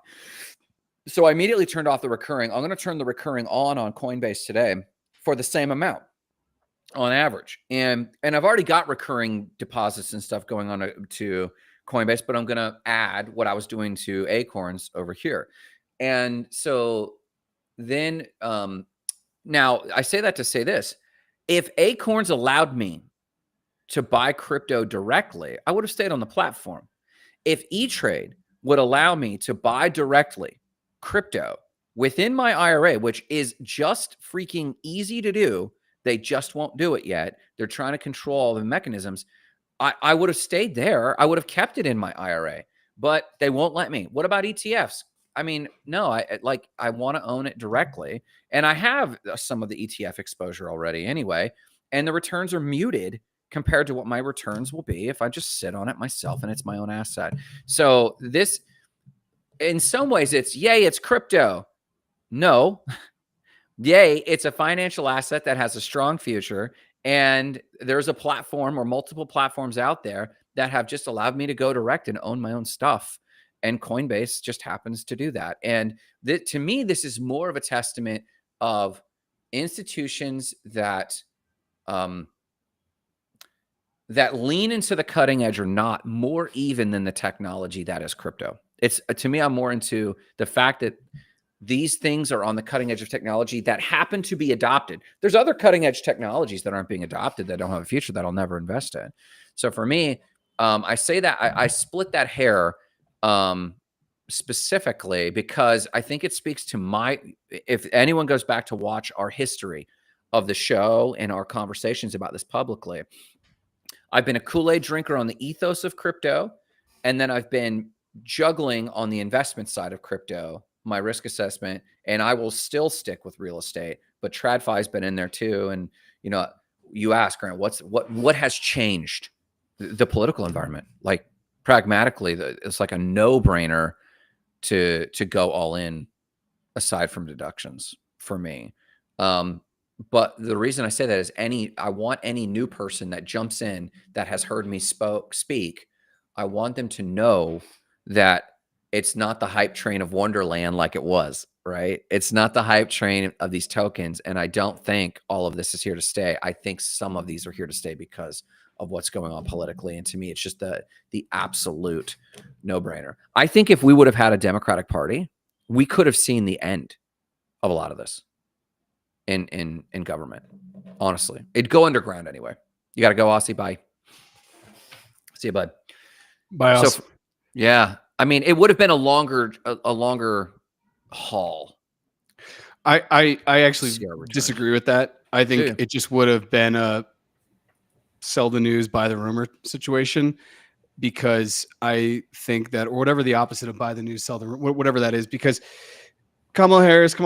So I immediately turned off the recurring. I'm going to turn the recurring on Coinbase today for the same amount on average. And I've already got recurring deposits and stuff going on to Coinbase, but I'm going to add what I was doing to Acorns over here. And so then now I say that to say this. If Acorns allowed me to buy crypto directly, I would have stayed on the platform. If E-Trade would allow me to buy directly crypto within my IRA, which is just freaking easy to do. They just won't do it yet. They're trying to control all the mechanisms. I would have stayed there. I would have kept it in my IRA, but they won't let me. What about ETFs? I mean, no, I want to own it directly. And I have some of the ETF exposure already anyway. And the returns are muted compared to what my returns will be if I just sit on it myself and it's my own asset. So this, in some ways, it's crypto. No, it's a financial asset that has a strong future. And there's a platform or multiple platforms out there that have just allowed me to go direct and own my own stuff. And Coinbase just happens to do that. And to me, this is more of a testament of institutions that that lean into the cutting edge are not more even than the technology that is crypto. It's to me, I'm more into the fact that these things are on the cutting edge of technology that happen to be adopted. There's other cutting edge technologies that aren't being adopted that don't have a future that I'll never invest in. So for me, I say that I split that hair specifically because I think it speaks to if anyone goes back to watch our history of the show and our conversations about this publicly, I've been a Kool-Aid drinker on the ethos of crypto, and then I've been juggling on the investment side of crypto, my risk assessment, and I will still stick with real estate. But TradFi has been in there too. And you ask, Grant, what has changed? The political environment, like pragmatically, it's like a no-brainer to go all in, aside from deductions for me. But the reason I say that is I want any new person that jumps in that has heard me speak, I want them to know that it's not the hype train of Wonderland like it was, right? It's not the hype train of these tokens. And I don't think all of this is here to stay. I think some of these are here to stay because of what's going on politically. And to me, it's just the absolute no-brainer. I think if we would have had a Democratic Party, we could have seen the end of a lot of this in government. Honestly, it'd go underground anyway. You got to go, Aussie. Bye. See you, bud. Bye. So, yeah. I mean, it would have been a longer haul. I actually disagree with that. I think it just would have been a sell the news, buy the rumor situation, because I think that, or whatever the opposite of buy the news, sell the rumor, whatever that is, because Kamala Harris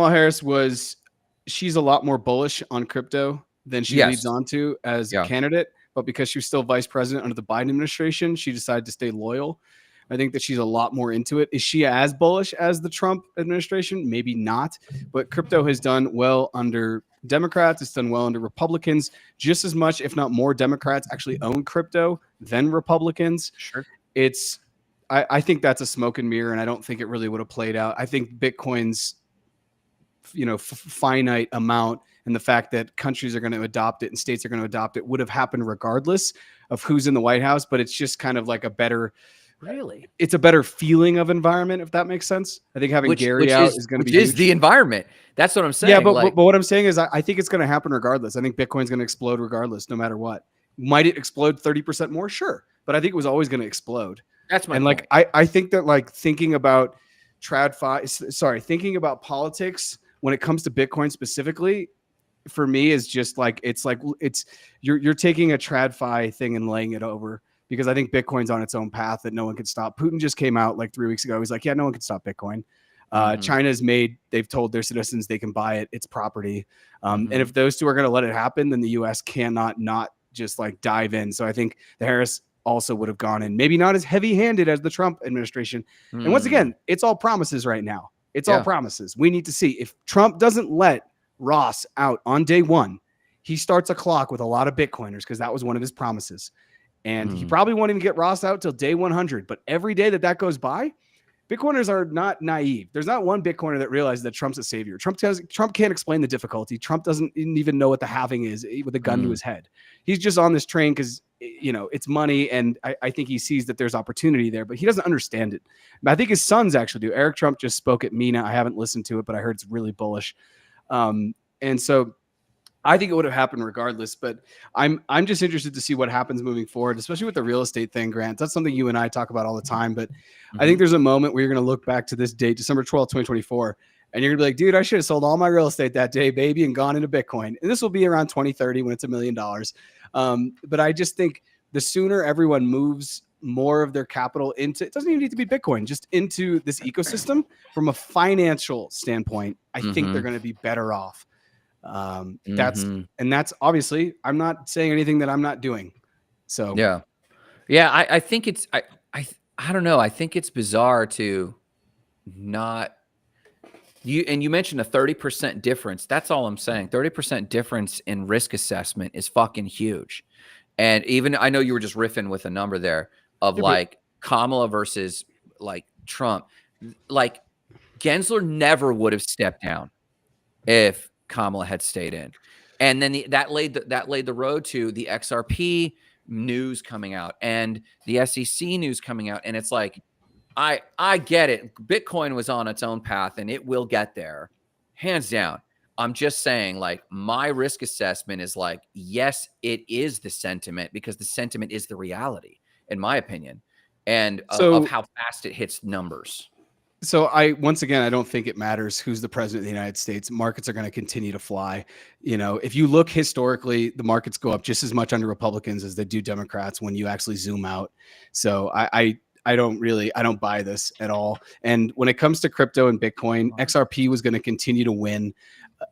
she's a lot more bullish on crypto than she leads on to as a candidate. But because she was still vice president under the Biden administration, she decided to stay loyal. I think that she's a lot more into it. Is she as bullish as the Trump administration? Maybe not. But crypto has done well under Democrats. It's done well under Republicans. Just as much, if not more, Democrats actually own crypto than Republicans. Sure. I think that's a smoke and mirror, and I don't think it really would have played out. I think Bitcoin's finite amount and the fact that countries are going to adopt it and states are going to adopt it would have happened regardless of who's in the White House. But it's just kind of like it's a better feeling of environment, if that makes sense. I think having Gary out is going to be huge. The environment. That's what I'm saying. Yeah, but what I'm saying is I think it's going to happen regardless. I think Bitcoin's going to explode regardless, no matter what. Might it explode 30% more? Sure. But I think it was always going to explode. That's my point. I think that thinking about thinking about politics when it comes to Bitcoin specifically, for me, is just you're taking a TradFi thing and laying it over, because I think Bitcoin's on its own path that no one can stop. Putin just came out 3 weeks ago. He's like, yeah, no one can stop Bitcoin. They've told their citizens they can buy it. It's property. And if those two are going to let it happen, then the US cannot not just dive in. So I think the Harris also would have gone in, maybe not as heavy handed as the Trump administration. And once again, it's all promises right now. It's all promises. We need to see if Trump doesn't let Ross out on day one, he starts a clock with a lot of Bitcoiners, because that was one of his promises. And he probably won't even get Ross out till day 100. But every day that goes by, Bitcoiners are not naive. There's not one Bitcoiner that realizes that Trump's a savior. Trump can't explain the difficulty. Trump doesn't even know what the halving is with a gun to his head. He's just on this train because it's money, and I think he sees that there's opportunity there, but he doesn't understand it. But I think his sons actually do. Eric Trump just spoke at MENA. I haven't listened to it, but I heard it's really bullish. And so I think it would have happened regardless, but I'm just interested to see what happens moving forward, especially with the real estate thing, Grant. That's something you and I talk about all the time, but I think there's a moment where you're going to look back to this date, December 12th, 2024, And you're gonna be like, dude, I should have sold all my real estate that day, baby, and gone into Bitcoin. And this will be around 2030 when it's $1 million. But I just think the sooner everyone moves more of their capital into, it doesn't even need to be Bitcoin, just into this ecosystem from a financial standpoint, I think they're going to be better off. That's obviously, I'm not saying anything that I'm not doing. So yeah. I think it's, I don't know. I think it's bizarre to not you mentioned a 30% difference. That's all I'm saying. 30% difference in risk assessment is fucking huge. And even, I know you were just riffing with a number there of like Kamala versus like Trump. Like Gensler never would have stepped down if Kamala had stayed in. And then that laid the road to the XRP news coming out and the SEC news coming out. And it's like, I get it. Bitcoin was on its own path and it will get there, hands down. I'm just saying, like, my risk assessment is like, yes, it is the sentiment because the sentiment is the reality, in my opinion, and of how fast it hits numbers. So once again, I don't think it matters who's the president of the United States. Markets are going to continue to fly. You know, if you look historically, the markets go up just as much under Republicans as they do Democrats when you actually zoom out. So I don't buy this at all. And when it comes to crypto and Bitcoin, XRP was going to continue to win.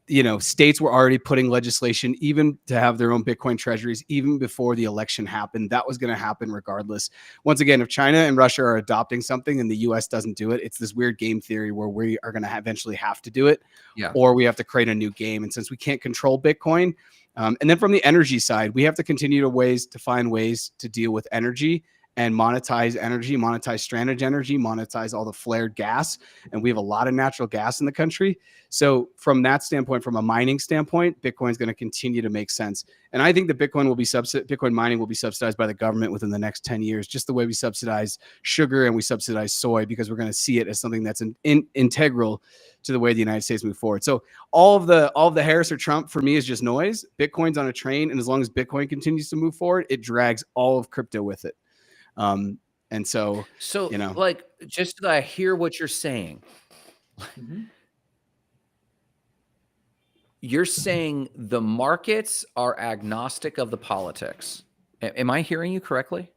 You know, states were already putting legislation even to have their own Bitcoin treasuries even before the election happened. That was going to happen regardless. Once again, if China and Russia are adopting something and the US doesn't do it, it's this weird game theory where we are going to eventually have to do it, or we have to create a new game. And since we can't control Bitcoin, and then from the energy side, we have to continue to find ways to deal with energy and monetize energy, monetize stranded energy, monetize all the flared gas. And we have a lot of natural gas in the country. So from that standpoint, from a mining standpoint, Bitcoin is going to continue to make sense. And I think that Bitcoin mining will be subsidized by the government within the next 10 years, just the way we subsidize sugar and we subsidize soy, because we're going to see it as something that's integral to the way the United States move forward. So all of the Harris or Trump for me is just noise. Bitcoin's on a train. And as long as Bitcoin continues to move forward, it drags all of crypto with it. And so, you know, like, just that I hear what you're saying. You're saying the markets are agnostic of the politics. Am I hearing you correctly?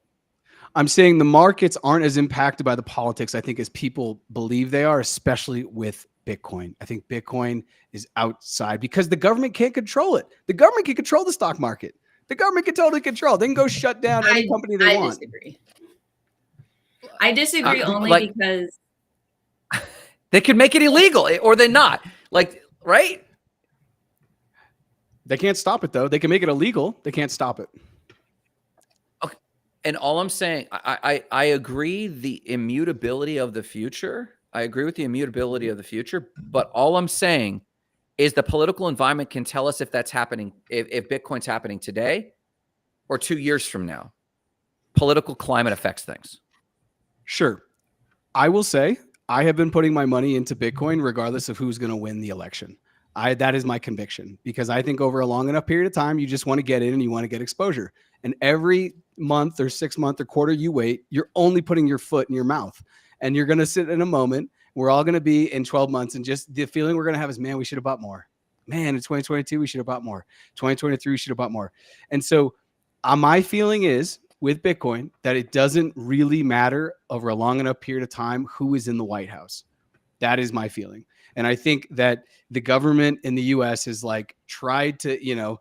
I'm saying the markets aren't as impacted by the politics, I think, as people believe they are, especially with Bitcoin. I think Bitcoin is outside because the government can't control it. The government can control the stock market. The government can totally control. They can go shut down any company they want. I disagree only because they could make it illegal or they not. Like, right? They can't stop it, though. They can make it illegal. They can't stop it. Okay. And all I'm saying, I agree the immutability of the future. I agree with the immutability of the future. But all I'm saying is the political environment can tell us if that's happening, if Bitcoin's happening today or 2 years from now. Political climate affects things. Sure. I will say I have been putting my money into Bitcoin regardless of who's going to win the election. That is my conviction, because I think over a long enough period of time, you just want to get in and you want to get exposure. And every month or 6 month or quarter you wait, you're only putting your foot in your mouth, and you're going to sit in a moment. We're all going to be in 12 months. And just the feeling we're going to have is, man, we should have bought more. Man, in 2022, we should have bought more. 2023, we should have bought more. And so my feeling is, with Bitcoin, that it doesn't really matter over a long enough period of time who is in the White House. That is my feeling. And I think that the government in the US has like tried to, you know,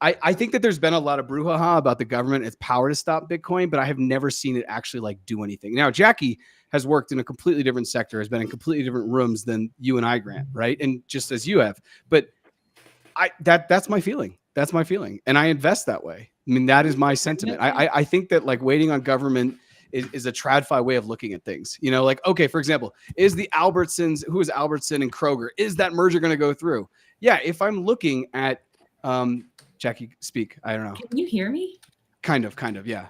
I think that there's been a lot of brouhaha about the government, its power to stop Bitcoin, but I have never seen it actually like do anything. Now, Jackie has worked in a completely different sector, has been in completely different rooms than you and I, Grant, right? And just as you have, but that's my feeling. That's my feeling. And I invest that way. I mean, that is my sentiment. I think that like waiting on government is a TradFi way of looking at things. You know, like, okay, for example, who is Albertson and Kroger? Is that merger going to go through? Yeah. If I'm looking at, Jackie, speak. I don't know. Can you hear me? Kind of. Yeah.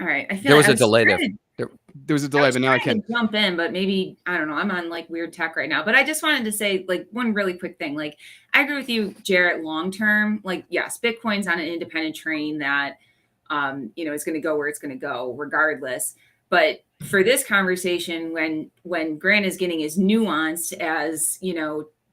All right. I feel there was a delay there. There was a delay, but now I can jump in, but maybe, I don't know. I'm on like weird tech right now, but I just wanted to say like one really quick thing. Like, I agree with you, Jarrett, long-term, like, yes, Bitcoin's on an independent train that, you know, is going to go where it's going to go regardless. But for this conversation, when Grant is getting as nuanced as,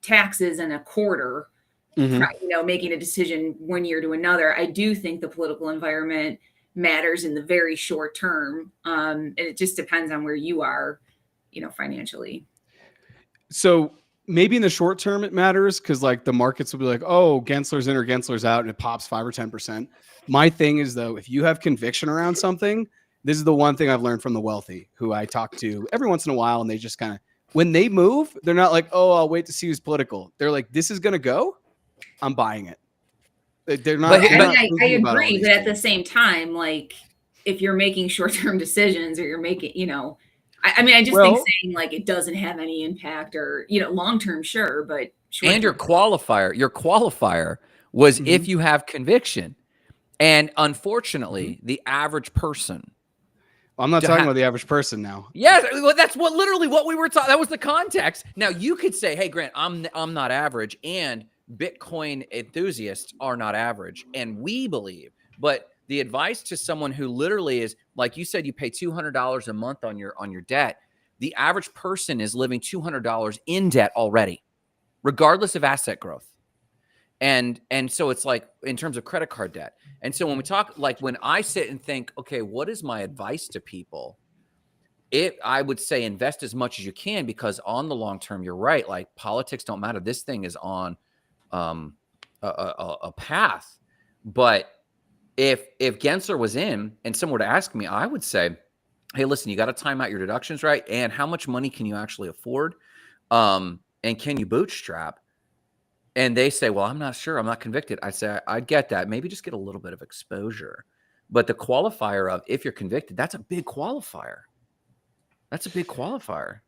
taxes and a quarter, making a decision one year to another, I do think the political environment matters in the very short term. And it just depends on where you are, financially. So maybe in the short term it matters because like the markets will be like, oh, Gensler's in or Gensler's out, and it pops 5 or 10%. My thing is though, if you have conviction around something, this is the one thing I've learned from the wealthy who I talk to every once in a while, and they just kind of, when they move, they're not like, oh, I'll wait to see who's political. They're like, this is gonna go, I'm buying it. They're not. But I thinking about all agree, these but at the things. same time, like if you're making short-term decisions or you're making, I just think saying like it doesn't have any impact or, long-term, sure, but and your qualifier was if you have conviction. And unfortunately, the average person. I'm not talking about the average person now. Yes, that's literally what we were talking. That was the context. Now you could say, "Hey, Grant, I'm not average," and Bitcoin enthusiasts are not average, and we believe. But the advice to someone who literally is, like you said, you pay $200 a month on your debt. The average person is living $200 in debt already, regardless of asset growth. And so it's like in terms of credit card debt. And so when we talk, like when I sit and think, okay, what is my advice to people? I would say invest as much as you can, because on the long term, you're right. Like politics don't matter. This thing is on a path. But if Gensler was in and someone were to ask me, I would say, hey, listen, you got to time out your deductions, right? And how much money can you actually afford? And can you bootstrap? And they say, well, I'm not sure. I'm not convicted. I say, I get that. Maybe just get a little bit of exposure. But the qualifier of if you're convicted, that's a big qualifier. That's a big qualifier.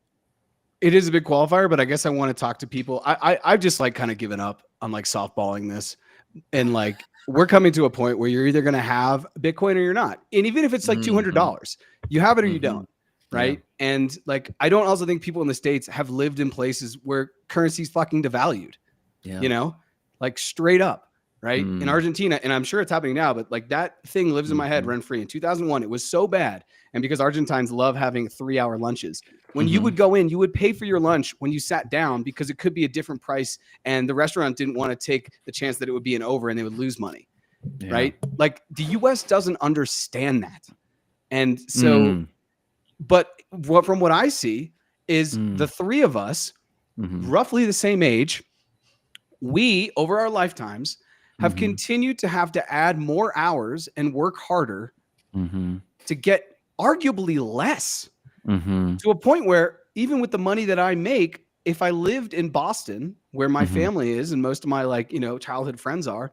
It is a big qualifier, but I guess I want to talk to people. I've just like kind of given up on like softballing this. And like, we're coming to a point where you're either going to have Bitcoin or you're not. And even if it's like $200, you have it or you don't. Right. Yeah. And like, I don't also think people in the States have lived in places where currency's fucking devalued. Yeah. Like straight up, right? In Argentina, and I'm sure it's happening now, but like that thing lives in my head rent free. In 2001, it was so bad. And because Argentines love having 3-hour lunches, when you would go in, you would pay for your lunch when you sat down because it could be a different price. And the restaurant didn't want to take the chance that it would be an over and they would lose money, right? Like the US doesn't understand that. And so, but from what I see is the three of us, roughly the same age, we, over our lifetimes, have continued to have to add more hours and work harder to get arguably less to a point where even with the money that I make, if I lived in Boston, where my family is and most of my like, childhood friends are,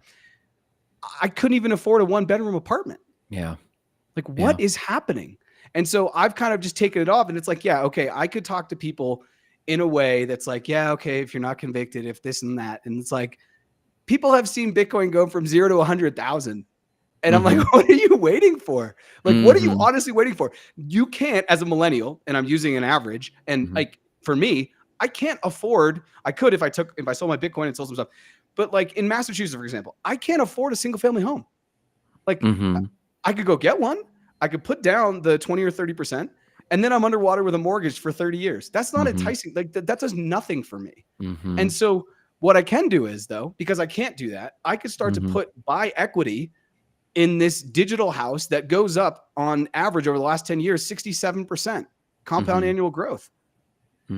I couldn't even afford a 1-bedroom apartment. Yeah. Like what is happening? And so I've kind of just taken it off, and it's like, yeah, okay, I could talk to people in a way that's like, yeah, okay, if you're not convicted, if this and that. And it's like, people have seen Bitcoin go from 0 to 100,000. And I'm like, what are you waiting for? Like, what are you honestly waiting for? You can't, as a millennial, and I'm using an average. And like, for me, I can't afford, I could if I sold my Bitcoin and sold some stuff. But like in Massachusetts, for example, I can't afford a single family home. Like I could go get one. I could put down the 20 or 30%. And then I'm underwater with a mortgage for 30 years. That's not enticing. Like that does nothing for me. And so what I can do is, though, because I can't do that, I could start to buy equity in this digital house that goes up on average over the last 10 years, 67% compound annual growth.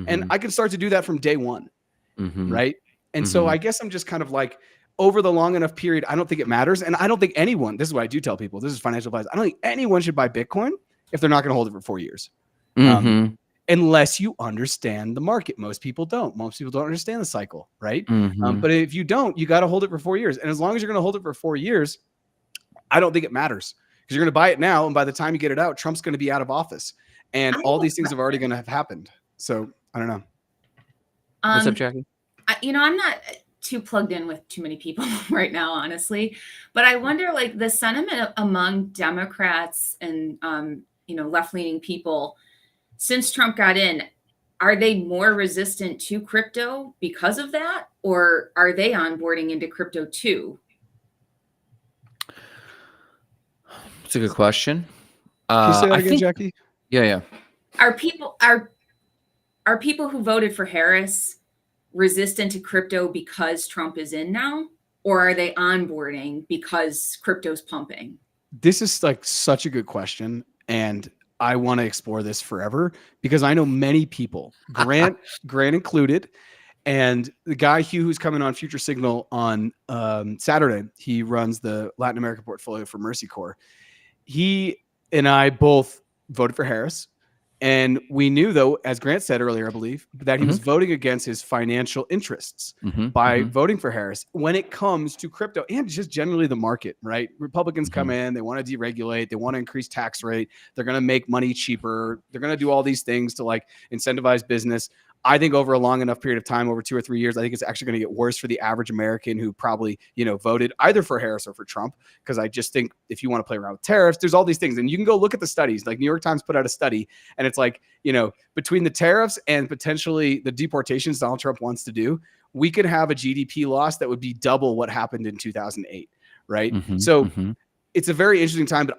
And I can start to do that from day one. Right. And so I guess I'm just kind of like, over the long enough period, I don't think it matters. And I don't think anyone, this is what I do tell people, this is financial advice. I don't think anyone should buy Bitcoin if they're not going to hold it for 4 years. Unless you understand the market. Most people don't. Most people don't understand the cycle, right? But if you don't, you got to hold it for 4 years. And as long as you're going to hold it for 4 years, I don't think it matters, because you're going to buy it now. And by the time you get it out, Trump's going to be out of office. And all these things have already going to have happened. So I don't know. What's up, Jackie? I'm not too plugged in with too many people right now, honestly. But I wonder, like, the sentiment among Democrats and, left-leaning people since Trump got in, are they more resistant to crypto because of that? Or are they onboarding into crypto too? It's a good question. Can you say that again, Jackie? Yeah. Are people who voted for Harris resistant to crypto because Trump is in now, or are they onboarding because crypto's pumping? This is like such a good question, and I want to explore this forever because I know many people, Grant included, and the guy Hugh who's coming on Future Signal on Saturday. He runs the Latin America portfolio for Mercy Corps. He and I both voted for Harris. And we knew, though, as Grant said earlier, I believe, that he was voting against his financial interests by voting for Harris when it comes to crypto and just generally the market, right? Republicans come in, they want to deregulate, they want to increase tax rate, they're going to make money cheaper, they're going to do all these things to like incentivize business. I think over a long enough period of time, over 2 or 3 years, I think it's actually going to get worse for the average American who probably, voted either for Harris or for Trump. Because I just think if you want to play around with tariffs, there's all these things. And you can go look at the studies. Like New York Times put out a study, and it's like, between the tariffs and potentially the deportations Donald Trump wants to do, we could have a GDP loss that would be double what happened in 2008, right? So it's a very interesting time. But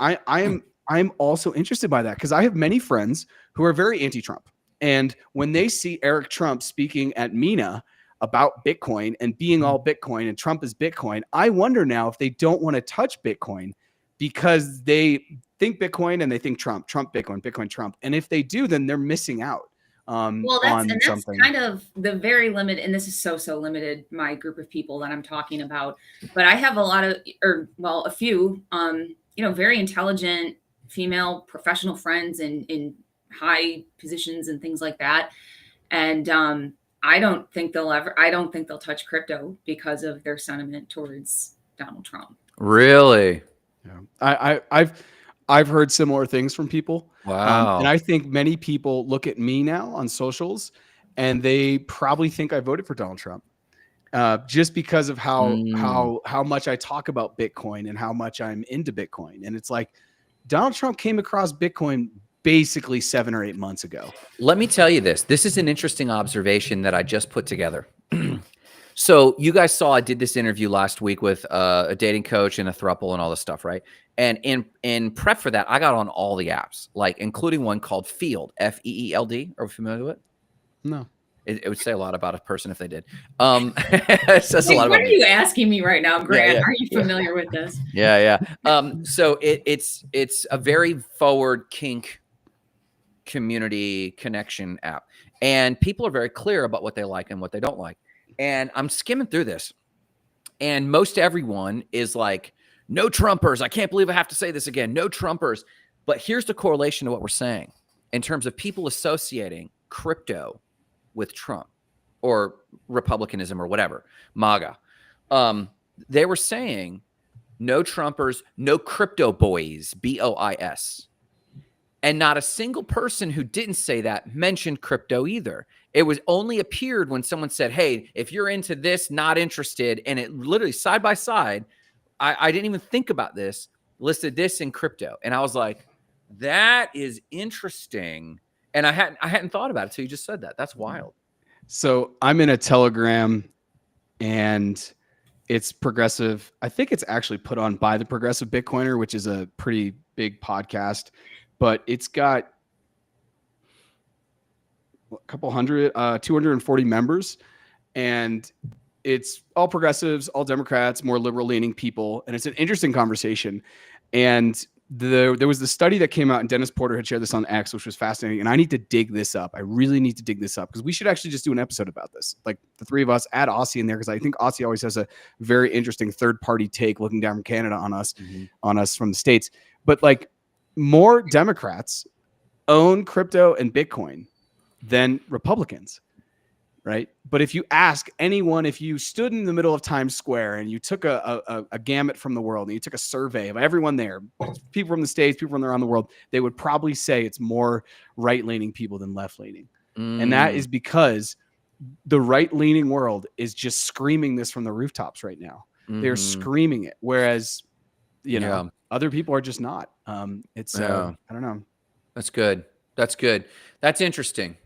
I'm also interested by that because I have many friends who are very anti-Trump. And when they see Eric Trump speaking at MENA about Bitcoin and being all Bitcoin and Trump is Bitcoin, I wonder now if they don't want to touch Bitcoin because they think Bitcoin and they think Trump, Bitcoin, Bitcoin, Trump. And if they do, then they're missing out. That's kind of the very limited, and this is so limited, my group of people that I'm talking about. But I have a few, very intelligent female professional friends in high positions and things like that. And I don't think they'll touch crypto because of their sentiment towards Donald Trump. Really? Yeah. I've heard similar things from people. Wow. And I think many people look at me now on socials and they probably think I voted for Donald Trump. Just because of how much I talk about Bitcoin and how much I'm into Bitcoin. And it's like Donald Trump came across Bitcoin basically 7 or 8 months ago. Let me tell you this. This is an interesting observation that I just put together. So you guys saw I did this interview last week with a dating coach and a throuple and all this stuff, right? And in prep for that, I got on all the apps, like including one called Feeld, F-E-E-L-D. Are we familiar with it? No. It would say a lot about a person if they did. It says a lot about what are you asking me right now, Grant? Yeah. Are you familiar with this? Yeah. So it's a very forward kink community connection app, and people are very clear about what they like and what they don't like. And I'm skimming through this, and most everyone is like, no Trumpers. I can't believe I have to say this again. No Trumpers. But here's the correlation to what we're saying in terms of people associating crypto with Trump or Republicanism or whatever, MAGA. They were saying no Trumpers, no crypto boys, B-O-I-S. And not a single person who didn't say that mentioned crypto either. It was only appeared when someone said, hey, if you're into this, not interested. And it literally side by side, I didn't even think about this, listed this in crypto. And I was like, that is interesting. And I hadn't thought about it until you just said that. That's wild. So I'm in a Telegram and it's progressive. I think it's actually put on by the Progressive Bitcoiner, which is a pretty big podcast. But it's got a couple hundred, 240 members, and it's all progressives, all Democrats, more liberal leaning people. And it's an interesting conversation. And there was the study that came out, and Dennis Porter had shared this on X, which was fascinating. And I need to dig this up. I really need to dig this up because we should actually just do an episode about this. Like the three of us, add Aussie in there because I think Aussie always has a very interesting third party take looking down from Canada on us from the States. But like, more Democrats own crypto and Bitcoin than Republicans, right? But if you ask anyone, if you stood in the middle of Times Square and you took a gamut from the world and you took a survey of everyone there, people from the States, people from around the world, they would probably say it's more right-leaning people than left-leaning. And that is because the right-leaning world is just screaming this from the rooftops right now. They're screaming it. Whereas, other people are just not. I don't know. That's good. That's interesting.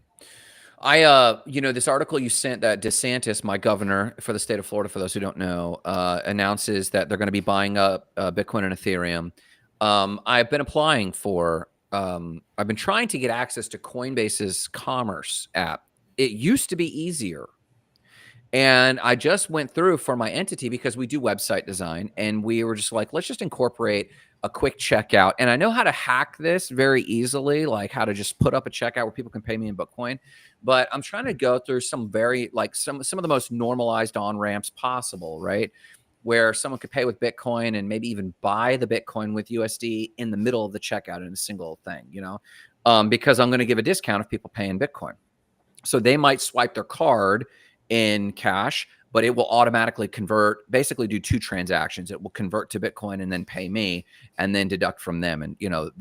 This article you sent that DeSantis, my governor for the state of Florida, for those who don't know, announces that they're going to be buying up Bitcoin and Ethereum. I've been applying for I've been trying to get access to Coinbase's commerce app. It used to be easier. And I just went through for my entity because we do website design, and we were just like, let's just incorporate a quick checkout. And I know how to hack this very easily, like how to just put up a checkout where people can pay me in Bitcoin. But I'm trying to go through some very like some of the most normalized on ramps possible, right? Where someone could pay with Bitcoin and maybe even buy the Bitcoin with USD in the middle of the checkout in a single thing, because I'm going to give a discount if people pay in Bitcoin. So they might swipe their card in cash, but it will automatically convert, basically do 2 transactions. It will convert to Bitcoin and then pay me and then deduct from them. And,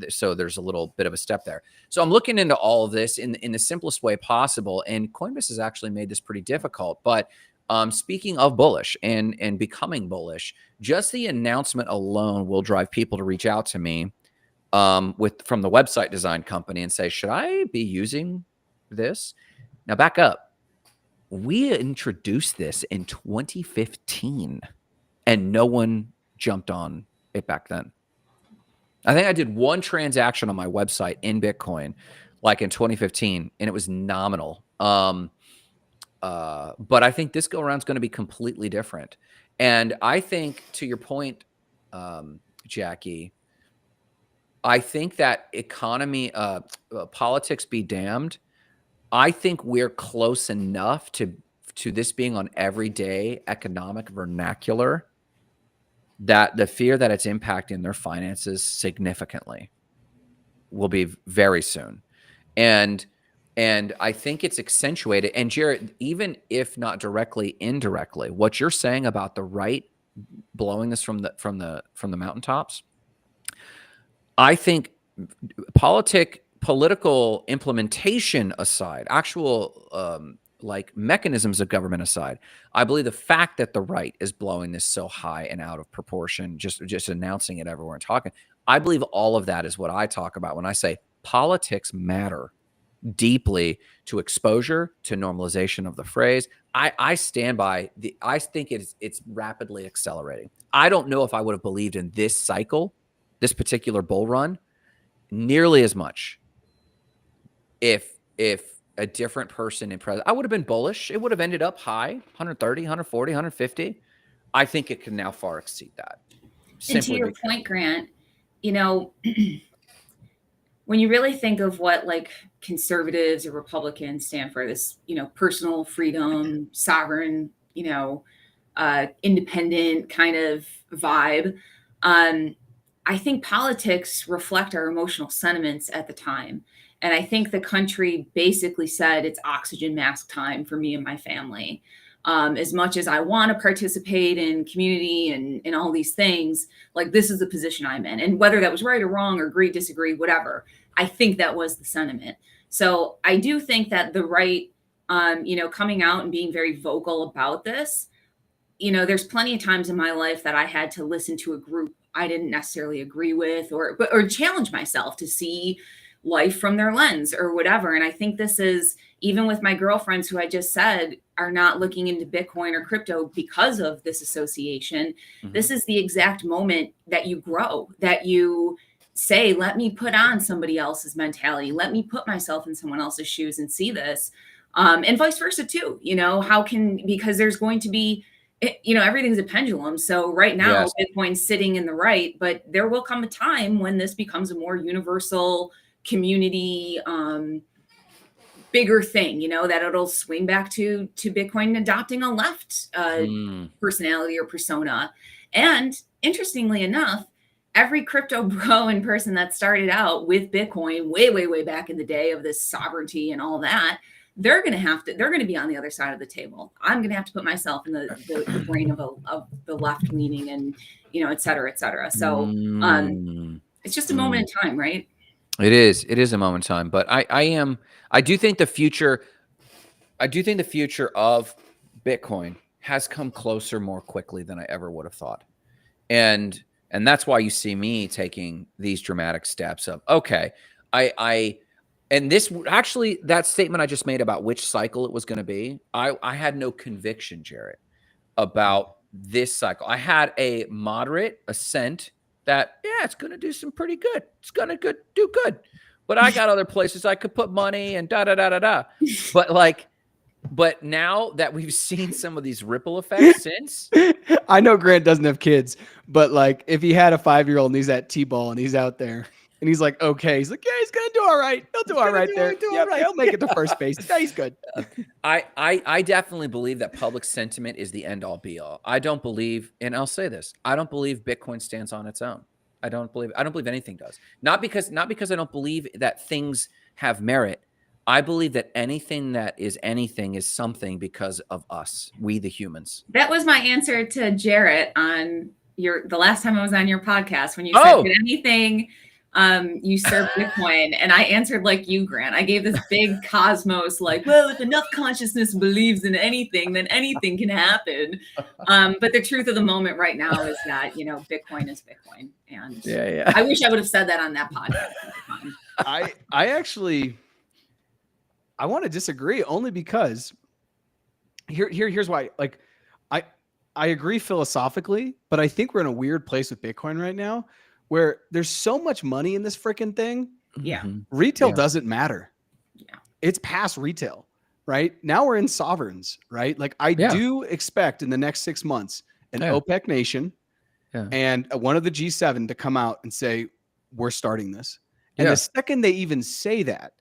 so there's a little bit of a step there. So I'm looking into all of this in the simplest way possible. And Coinbase has actually made this pretty difficult. But speaking of bullish and becoming bullish, just the announcement alone will drive people to reach out to me from the website design company and say, should I be using this? Now back up. We introduced this in 2015 and no one jumped on it back then. I think I did 1 transaction on my website in Bitcoin like in 2015 and it was nominal. But I think this go around is going to be completely different. And I think to your point, Jackie, I think that politics be damned. I think we're close enough to this being on everyday economic vernacular that the fear that it's impacting their finances significantly will be very soon. And I think it's accentuated. And Jared, even if not directly, indirectly, what you're saying about the right blowing this from the mountaintops, I think political implementation aside, actual like mechanisms of government aside, I believe the fact that the right is blowing this so high and out of proportion, just announcing it everywhere and talking, I believe all of that is what I talk about when I say politics matter deeply to exposure, to normalization of the phrase. I stand by I think it's rapidly accelerating. I don't know if I would have believed in this cycle, this particular bull run, nearly as much if a different person in president, I would have been bullish. It would have ended up high, 130, 140, 150. I think it can now far exceed that. And to your point, Grant, when you really think of what like conservatives or Republicans stand for, this, personal freedom, sovereign, independent kind of vibe, I think politics reflect our emotional sentiments at the time. And I think the country basically said it's oxygen mask time for me and my family. As much as I want to participate in community and all these things, like this is the position I'm in. And whether that was right or wrong or agree, disagree, whatever, I think that was the sentiment. So I do think that the right, coming out and being very vocal about this, there's plenty of times in my life that I had to listen to a group I didn't necessarily agree with or challenge myself to see life from their lens or whatever. And I think this is, even with my girlfriends who I just said are not looking into Bitcoin or crypto because of this association, this is the exact moment that you grow, that you say, let me put on somebody else's mentality. Let me put myself in someone else's shoes and see this. And vice versa too, because there's going to be, everything's a pendulum. So right now, yes, Bitcoin's sitting in the right, but there will come a time when this becomes a more universal community, bigger thing, that it'll swing back to Bitcoin adopting a left personality or persona. And interestingly enough, every crypto bro and person that started out with Bitcoin way back in the day of this sovereignty and all that, they're going to be on the other side of the table. I'm going to have to put myself in the brain of the left leaning and, et cetera, et cetera. So it's just a moment in time, right? It is a moment in time, but I do think the future of Bitcoin has come closer more quickly than I ever would have thought. And that's why you see me taking these dramatic steps of, okay, and this actually, that statement I just made about which cycle it was going to be, I had no conviction, Jared, about this cycle. I had a moderate ascent that, yeah, it's going to do some pretty good. It's going to do good. But I got other places I could put money and da da da da da. But now that we've seen some of these ripple effects since, I know Grant doesn't have kids, but like if he had a 5-year-old and he's at T-ball and he's out there and he's like, okay, he's like, yeah, he's gonna do all right. He'll do all right there. Yeah, he'll make it to first base. Yeah, he's good. I definitely believe that public sentiment is the end all be all. I don't believe, and I'll say this, I don't believe Bitcoin stands on its own. I don't believe anything does. Not because I don't believe that things have merit. I believe that anything that is anything is something because of us, we the humans. That was my answer to Jarrett on the last time I was on your podcast when you said, did anything usurp Bitcoin? And I answered like you, Grant. I gave this big cosmos, like, well, if enough consciousness believes in anything, then anything can happen. But the truth of the moment right now is that, Bitcoin is Bitcoin. And yeah. I wish I would have said that on that podcast at the time. I want to disagree only because here's why. Like, I agree philosophically, but I think we're in a weird place with Bitcoin right now where there's so much money in this freaking thing. Yeah. Retail doesn't matter. Yeah. It's past retail, right? Now we're in sovereigns, right? Like I do expect in the next 6 months an OPEC nation and one of the G7 to come out and say, we're starting this. And the second they even say that,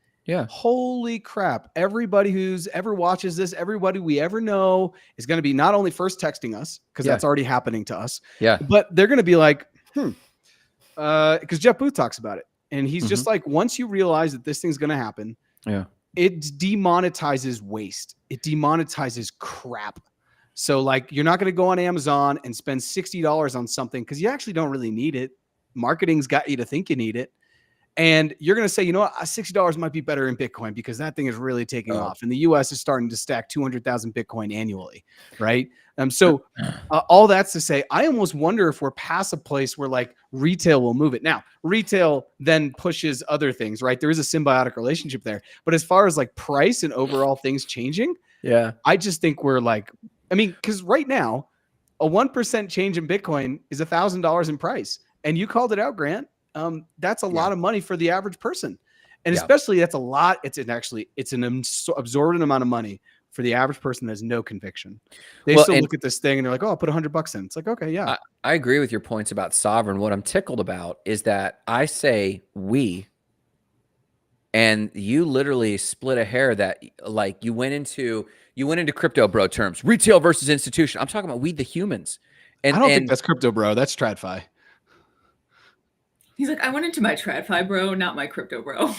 holy crap, everybody who's ever watches this, everybody we ever know is going to be not only first texting us, because that's already happening to us, but they're going to be like, because Jeff Booth talks about it. And he's just like, once you realize that this thing's going to happen, it demonetizes waste. It demonetizes crap. So like, you're not going to go on Amazon and spend $60 on something because you actually don't really need it. Marketing's got you to think you need it. And you're going to say, you know what, $60 might be better in Bitcoin because that thing is really taking off. And the US is starting to stack 200,000 Bitcoin annually, right? So all that's to say, I almost wonder if we're past a place where like retail will move it. Now, retail then pushes other things, right? There is a symbiotic relationship there. But as far as like price and overall things changing, I just think we're like, I mean, because right now, a 1% change in Bitcoin is $1,000 in price. And you called it out, Grant. That's a lot of money for the average person. And especially that's a lot. It's an absorbent amount of money for the average person that has no conviction. They still look at this thing and they're like, oh, I'll put $100 in. It's like, okay, yeah. I agree with your points about sovereign. What I'm tickled about is that I say we, and you literally split a hair that like you went into crypto bro terms, retail versus institution. I'm talking about we the humans. And I don't think that's crypto bro. That's TradFi. He's like, I went into my TradFi bro, not my crypto bro.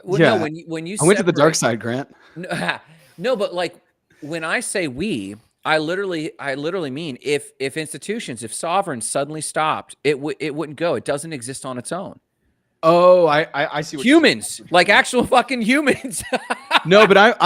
No, when you I went to the dark side, Grant. No, but like when I say we, I literally mean if institutions, if sovereigns suddenly stopped, it wouldn't go. It doesn't exist on its own. Oh, I see. What humans, like actual fucking humans. No, but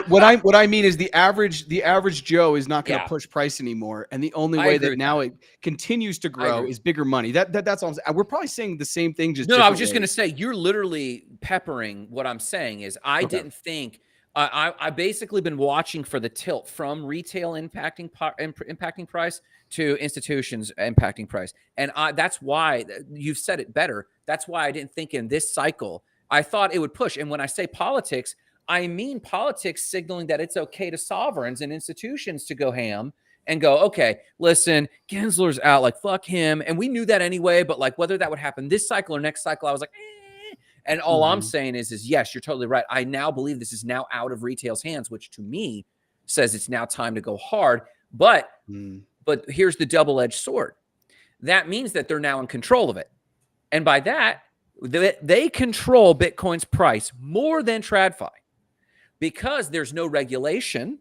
what I mean is the average Joe is not going to push price anymore, and the only way that now it continues to grow is bigger money. That's all I'm saying. We're probably saying the same thing. Just no, I was just going to say you're literally peppering what I'm saying. Is I didn't think. I basically been watching for the tilt from retail impacting price to institutions impacting price, and that's why you've said it better. That's why I didn't think in this cycle. I thought it would push, and when I say politics, I mean politics signaling that it's okay to sovereigns and institutions to go ham and go, okay, listen, Gensler's out, like fuck him, and we knew that anyway. But like whether that would happen this cycle or next cycle, I was like. And all I'm saying is yes, you're totally right. I now believe this is now out of retail's hands, which to me says it's now time to go hard. But here's the double-edged sword. That means that they're now in control of it. And by that, they control Bitcoin's price more than TradFi because there's no regulation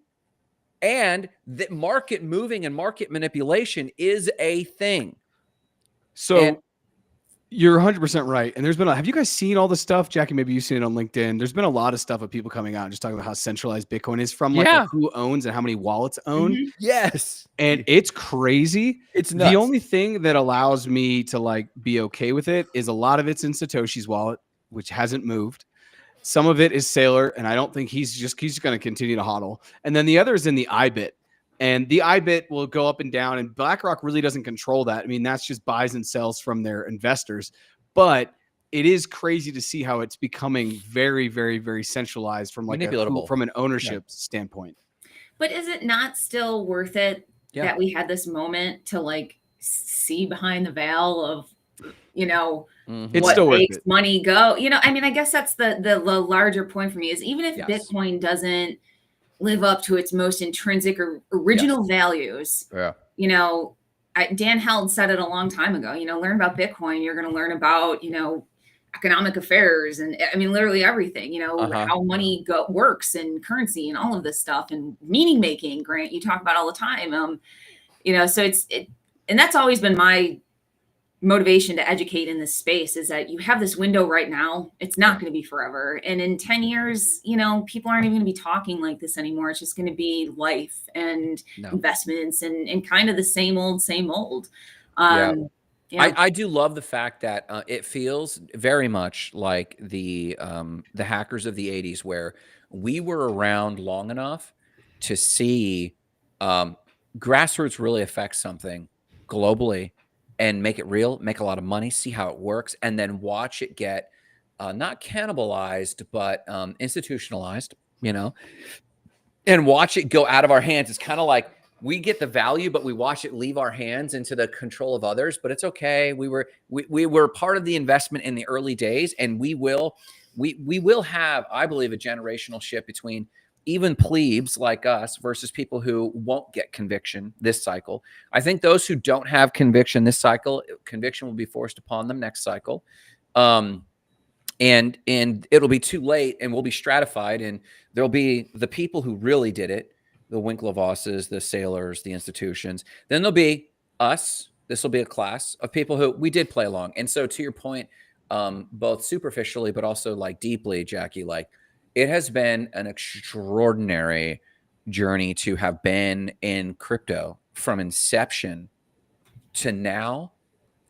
and the market moving and market manipulation is a thing. So you're 100% right. And there's been have you guys seen all the stuff? Jackie, maybe you've seen it on LinkedIn. There's been a lot of stuff of people coming out and just talking about how centralized Bitcoin is from like who owns and how many wallets own. Yes. And it's crazy. It's nuts. The only thing that allows me to like be okay with it is a lot of it's in Satoshi's wallet, which hasn't moved. Some of it is Saylor, and I don't think he's going to continue to hodl. And then the other is in the IBIT. And the IBIT will go up and down, and BlackRock really doesn't control that. I mean, that's just buys and sells from their investors. But it is crazy to see how it's becoming very, very, very centralized from like from an ownership standpoint. But is it not still worth it that we had this moment to like see behind the veil of, you know, it's what still makes worth it. money go? You know, I mean, I guess that's the larger point for me is even if Bitcoin doesn't live up to its most intrinsic or original values, you know, Dan Held said it a long time ago, you know, learn about Bitcoin, you're going to learn about, you know, economic affairs and I mean, literally everything, you know, how money works and currency and all of this stuff and meaning making, Grant, you talk about all the time. You know, so and that's always been my motivation to educate in this space is that you have this window right now. It's not going to be forever. And in 10 years, you know, people aren't even going to be talking like this anymore. It's just going to be life and investments and kind of the same old. I do love the fact that it feels very much like the hackers of the 80s where we were around long enough to see grassroots really affect something globally and make it real, make a lot of money, see how it works, and then watch it get not cannibalized, but institutionalized, you know, and watch it go out of our hands. It's kind of like we get the value, but we watch it leave our hands into the control of others. But it's okay. We were part of the investment in the early days, and we will have, I believe, a generational shift between even plebes like us versus people who won't get conviction this cycle. I think those who don't have conviction this cycle, conviction will be forced upon them next cycle. And it'll be too late and we'll be stratified and there'll be the people who really did it, the Winklevosses, the sailors, the institutions. Then there'll be us. This will be a class of people who we did play along. And so to your point, both superficially, but also like deeply, Jackie, like, it has been an extraordinary journey to have been in crypto from inception to now.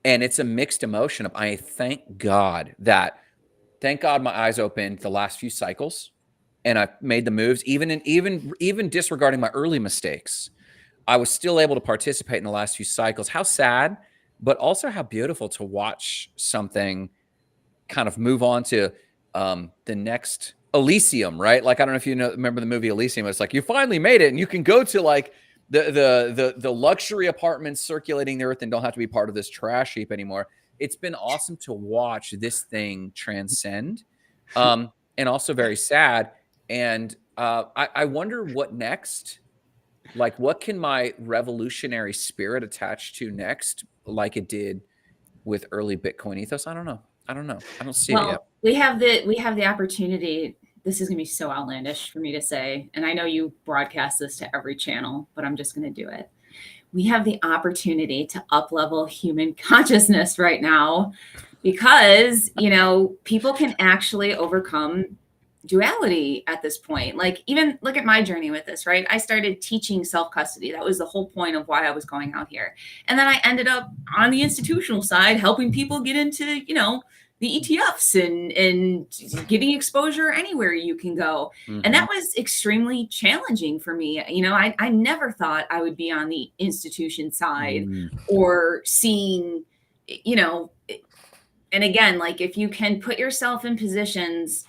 And it's a mixed emotion of, I thank God my eyes opened the last few cycles and I made the moves, even disregarding my early mistakes. I was still able to participate in the last few cycles. How sad, but also how beautiful to watch something kind of move on to the next Elysium, right? Like, I don't know if you remember the movie Elysium. It's like you finally made it and you can go to like the luxury apartments circulating the earth and don't have to be part of this trash heap anymore. It's been awesome to watch this thing transcend, and also very sad. And I wonder what next, like what can my revolutionary spirit attach to next, like it did with early Bitcoin ethos? I don't know. I don't see it yet. We have the opportunity. This is going to be so outlandish for me to say, and I know you broadcast this to every channel, but I'm just going to do it. We have the opportunity to up-level human consciousness right now because, you know, people can actually overcome duality at this point. Like, even look at my journey with this, right? I started teaching self-custody. That was the whole point of why I was going out here. And then I ended up on the institutional side, helping people get into, you know, the ETFs and getting exposure anywhere you can go. Mm-hmm. And that was extremely challenging for me. You know, I never thought I would be on the institution side or seeing, you know, and again, like if you can put yourself in positions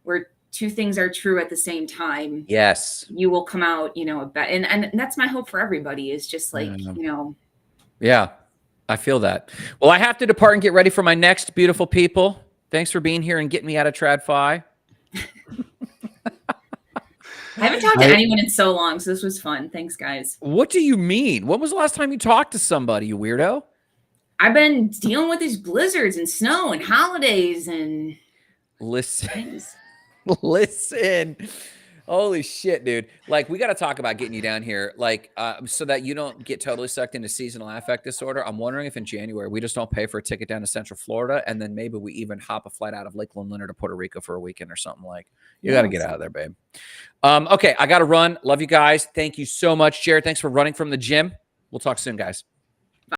where two things are true at the same time, yes, you will come out, you know, and that's my hope for everybody is just like, you know. Yeah. I feel that. Well, I have to depart and get ready for my next beautiful people. Thanks for being here and getting me out of TradFi. I haven't talked to anyone in so long, so this was fun. Thanks, guys. What do you mean? When was the last time you talked to somebody, you weirdo? I've been dealing with these blizzards and snow and holidays and listen. Holy shit, dude. Like, we got to talk about getting you down here, like, so that you don't get totally sucked into seasonal affect disorder. I'm wondering if in January we just don't pay for a ticket down to Central Florida, and then maybe we even hop a flight out of Lake Lone Leonard to Puerto Rico for a weekend or something. Like, you got to get out of there, babe. Okay, I got to run. Love you guys. Thank you so much, Jared. Thanks for running from the gym. We'll talk soon, guys.